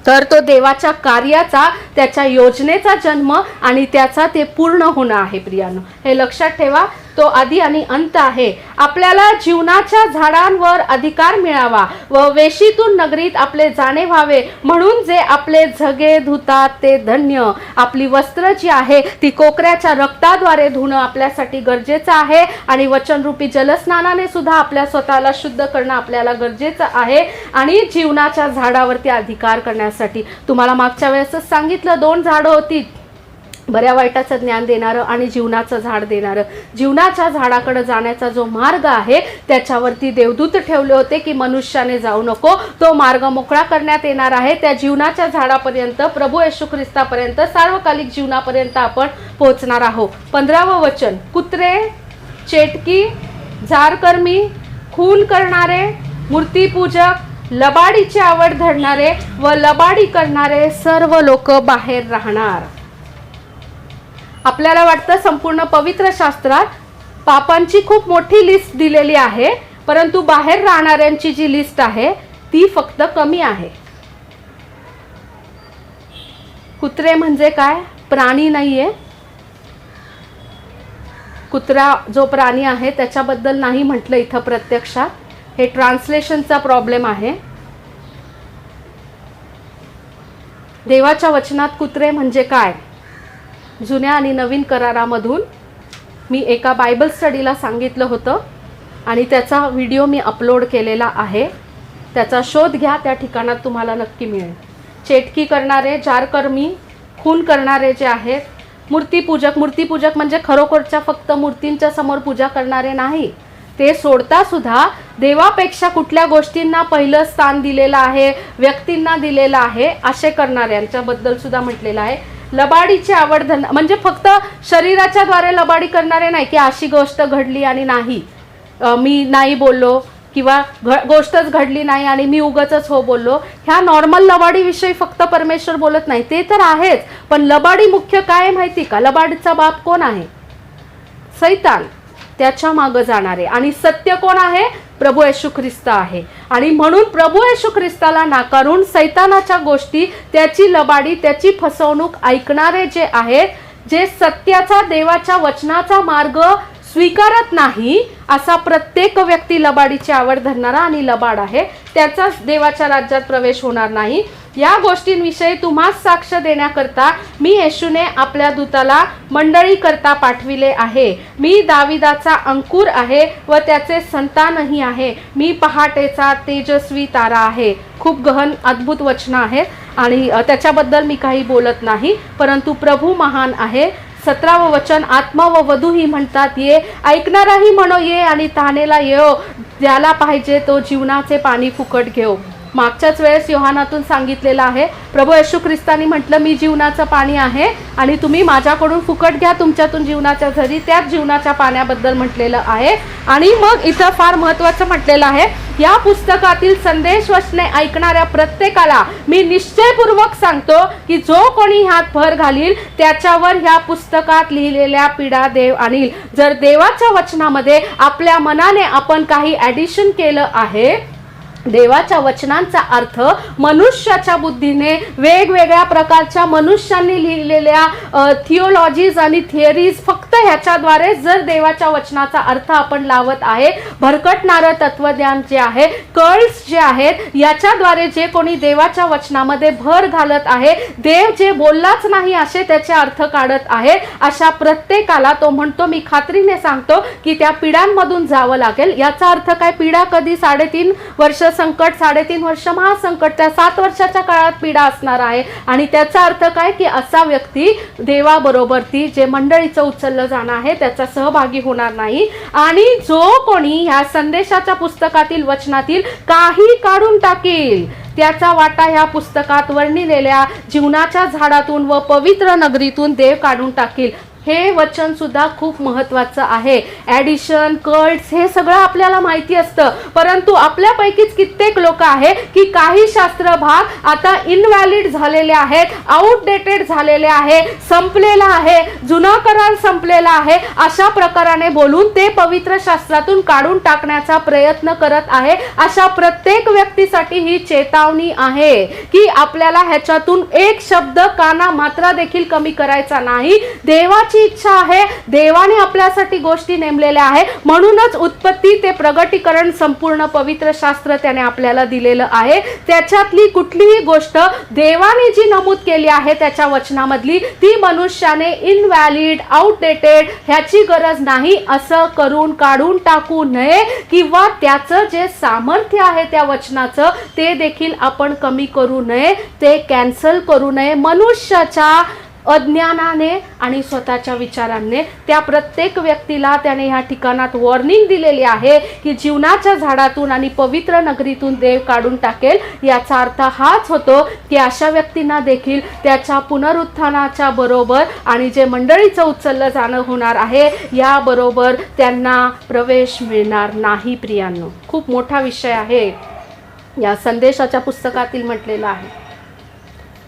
तर तो देवाच्या कार्याचा, त्याच्या योजनेचा जन्म आणि त्याचा ते पूर्ण होणं आहे. प्रियांनो, हे लक्षात ठेवा. तो आदी आणि अंत आहे. आपल्याला जीवनाच्या झाडांवर अधिकार मिळावा व वेशीतून नगरीत आपले जाणे व्हावे म्हणून जे आपले झगे धुतात ते धन्य. आपली वस्त्र जी आहे ती कोकऱ्याच्या रक्ताद्वारे धुणं आपल्यासाठी गरजेचं आहे आणि वचनरूपी जलस्नानाने सुद्धा आपल्या स्वतःला शुद्ध करणं आपल्याला गरजेचं आहे. आणि जीवनाच्या झाडावरती अधिकार करण्यासाठी तुम्हाला मागच्या वेळेसच सांगितलं, 2 झाडं होती, बऱ्या वाईटाचं ज्ञान देणारं आणि जीवनाचं झाड देणारं. जीवनाच्या झाडाकडे जाण्याचा जो मार्ग आहे त्याच्यावरती देवदूत ठेवले होते की मनुष्याने जाऊ नको, तो मार्ग मोकळा करण्यात येणार आहे. त्या जीवनाच्या झाडापर्यंत, प्रभू येशू ख्रिस्तापर्यंत, सार्वकालिक जीवनापर्यंत आपण पोहोचणार आहोत. 15वं वचन, कुत्रे, चेटकी, जारकर्मी, खून करणारे, मूर्तीपूजक, लबाडीची आवड धरणारे व लबाडी करणारे सर्व लोक बाहेर राहणार. आपल्याला वाटतं संपूर्ण पवित्र शास्त्रात पापांची खूप मोठी लिस्ट दिलेली आहे, परंतु बाहेर राहणाऱ्यांची जी लिस्ट आहे ती फक्त कमी आहे. कुत्रे म्हणजे काय? प्राणी नाहीये. कुत्रा जो प्राणी आहे त्याच्याबद्दल नाही म्हटलं इथं प्रत्यक्षात. हे ट्रान्सलेशनचा प्रॉब्लेम आहे. देवाच्या वचनात कुत्रे म्हणजे काय? जुन्या आणि नवीन करारामधून मी एका बायबल स्टडीला सांगितलं होतं आणि त्याचा व्हिडिओ मी अपलोड केलेला आहे. त्याचा शोध घ्या, त्या ठिकाणात तुम्हाला नक्की मिळेल. चेटकी करणारे, जारकर्मी, खून करणारे जे आहेत, मूर्तीपूजक म्हणजे खरोखरच्या फक्त मूर्तींच्या समोर पूजा करणारे नाही, ते सोडता सुद्धा देवापेक्षा कुठल्या गोष्टींना पहिलं स्थान दिलेलं आहे, व्यक्तींना दिलेलं आहे, असे करणाऱ्यांच्याबद्दल सुद्धा म्हटलेलं आहे. लबाडीची आवड धरणं म्हणजे फक्त शरीराच्या द्वारे लबाडी करणारे नाही की अशी गोष्ट घडली आणि नाही, मी नाही बोललो किंवा गोष्टच घडली नाही आणि मी उगाचच हो बोललो. ह्या नॉर्मल लबाडीविषयी फक्त परमेश्वर बोलत नाही, ते तर आहेच, पण लबाडी मुख्य काय माहिती का? लबाडीचा बाप कोण आहे? सैतान. त्याच्या मागे जाणारे. आणि सत्य कोण आहे? प्रभू येशू ख्रिस्त आहे. आणि म्हणून प्रभू येशू ख्रिस्ताला नाकारून सैतानाच्या गोष्टी, त्याची लबाडी, त्याची फसवणूक ऐकणारे जे आहेत, जे सत्याचा, देवाच्या वचनाचा मार्ग स्वीकारत नाही, असा प्रत्येक व्यक्ती लबाडीची आवड धरणारा आणि लबाड आहे, त्याचाच देवाच्या राज्यात प्रवेश होणार नाही. या गोष्टींविषयी तुम्हास साक्ष देण्याकरता मी येशूने आपल्या दूताला मंडळी करता पाठविले आहे. मी दाविदाचा अंकुर आहे व त्याचे संतानही आहे. मी पहाटेचा तेजस्वी तारा आहे. खूप गहन अद्भुत वचनं आहेत आणि त्याच्याबद्दल मी काही बोलत नाही, परंतु प्रभू महान आहे. 17वं वचन, आत्मा व वधूही म्हणतात ये, ऐकणाराही म्हणो ये आणि तहानेला येओ, ज्याला पाहिजे तो जीवनाचे पाणी फुकट घेओ. मागच्याच वेळेस योहानातून सांगितलेलं आहे, प्रभू येशू ख्रिस्तानी म्हटलं मी जीवनाचं पाणी आहे आणि तुम्ही माझ्याकडून फुकट घ्या तुमच्यातून जीवनाच्या झरी. त्याच जीवनाच्या पाण्याबद्दल म्हटलेलं आहे. आणि मग इथं फार महत्त्वाचं म्हटलेलं आहे, या पुस्तकातील संदेश वचने ऐकणाऱ्या प्रत्येकाला मी निश्चयपूर्वक सांगतो की जो कोणी ह्यात भर घालील त्याच्यावर ह्या पुस्तकात लिहिलेल्या पीडा देव आणील. जर देवाच्या वचनामध्ये आपल्या मनाने आपण काही ॲडिशन केलं आहे, देवाच्या वचनांचा अर्थ मनुष्याच्या बुद्धीने, वेगवेगळ्या प्रकारच्या मनुष्यांनी लिहिलेल्या थिओलॉजीज आणि थिअरीज, फक्त ह्याच्याद्वारे जर देवाच्या वचनाचा अर्थ आपण लावत आहे, भरकटणारं तत्वज्ञान जे आहे, कर्ल्स जे आहेत, याच्याद्वारे जे कोणी देवाच्या वचनामध्ये भर घालत आहे, देव जे बोललाच नाही असे त्याचे अर्थ काढत आहे, अशा प्रत्येकाला तो म्हणतो मी खात्रीने सांगतो की त्या पिढ्यांमधून जावं लागेल. याचा अर्थ काय? पिढा कधी? 3.5 वर्ष संकट, 3.5 वर्ष महासंकट, त्या 7 वर्षाच्या काळात पीडा असणार आहे. आणि त्याचा अर्थ काय? की असा व्यक्ती देवाबरोबर ती जे मंडळीचं उचललं जाणं आहे त्याचा सहभागी होणार नाही. आणि जो कोणी ह्या संदेशाच्या पुस्तकातील वचनातील काही काढून टाकील त्याचा वाटा ह्या पुस्तकात वर्णिलेल्या जीवनाच्या झाडातून व पवित्र नगरीतून देव काढून टाकील. हे वचन सुद्धा खूप महत्त्वाचं आहे. ॲडिशन, कल्ट्स हे सगळं आपल्याला माहिती असतं, परंतु आपल्यापैकीच कित्येक लोक आहे की काही शास्त्र भाग आता इनव्हॅलिड झालेले आहेत, आउटडेटेड झालेले आहे, संपलेला आहे, जुना करार संपलेला आहे, अशा प्रकाराने बोलून ते पवित्र शास्त्रातून काढून टाकण्याचा प्रयत्न करत आहे. अशा प्रत्येक व्यक्तीसाठी ही चेतावणी आहे की आपल्याला ह्याच्यातून एक शब्द काना मात्रा देखील कमी करायचा नाही. देवाची इच्छा आहे, देवाने आपल्यासाठी गोष्टी नेमलेल्या आहे, म्हणूनच उत्पत्ती ते प्रगटीकरण संपूर्ण पवित्र शास्त्र त्याने आपल्याला दिलेलं आहे. त्याच्यातली कुठलीही गोष्ट देवाने जी नमूद केली आहे त्याच्या वचनामधली ती मनुष्याने इनव्हॅलिड, आउटडेटेड, ह्याची गरज नाही असं करून काढून टाकू नये, किंवा त्याचं जे सामर्थ्य आहे त्या वचनाचं ते देखील आपण कमी करू नये, ते कॅन्सल करू नये. मनुष्याच्या अज्ञानाने आणि स्वतःच्या विचारांनी त्या प्रत्येक व्यक्तीला त्याने ह्या ठिकाणात वॉर्निंग दिलेली आहे की जीवनाच्या झाडातून आणि पवित्र नगरीतून देव काढून टाकेल. याचा अर्थ हाच होतो की अशा व्यक्तींना देखील त्याच्या पुनरुत्थानाच्या बरोबर आणि जे मंडळीचं उचललं जाणं होणार आहे याबरोबर त्यांना प्रवेश मिळणार नाही. प्रियांनो, खूप मोठा विषय आहे. या संदेशाच्या पुस्तकातील म्हटलेलं आहे,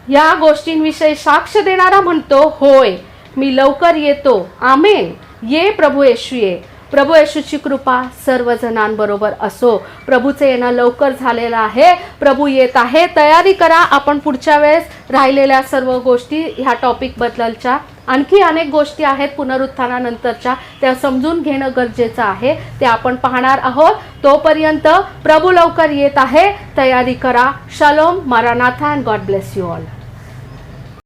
या गोष्टींविषयी साक्ष देणारा म्हणतो, होय मी लवकर येतो. आमेन. ये प्रभू येशू ये. प्रभू येशूची कृपा सर्वजणांबरोबर असो. प्रभूचं येणं लवकर झालेलं आहे, प्रभू येत आहे. तयारी करा. आपण पुढच्या वेळेस राहिलेल्या सर्व गोष्टी ह्या टॉपिक बद्दलच्या आणखी अनेक गोष्टी आहेत पुनरुत्थानानंतरच्या, त्या समजून घेणं गरजेचं आहे, ते आपण पाहणार आहोत. तोपर्यंत प्रभू लवकर येत आहे, तयारी करा. Shalom, maranatha, and God bless you all.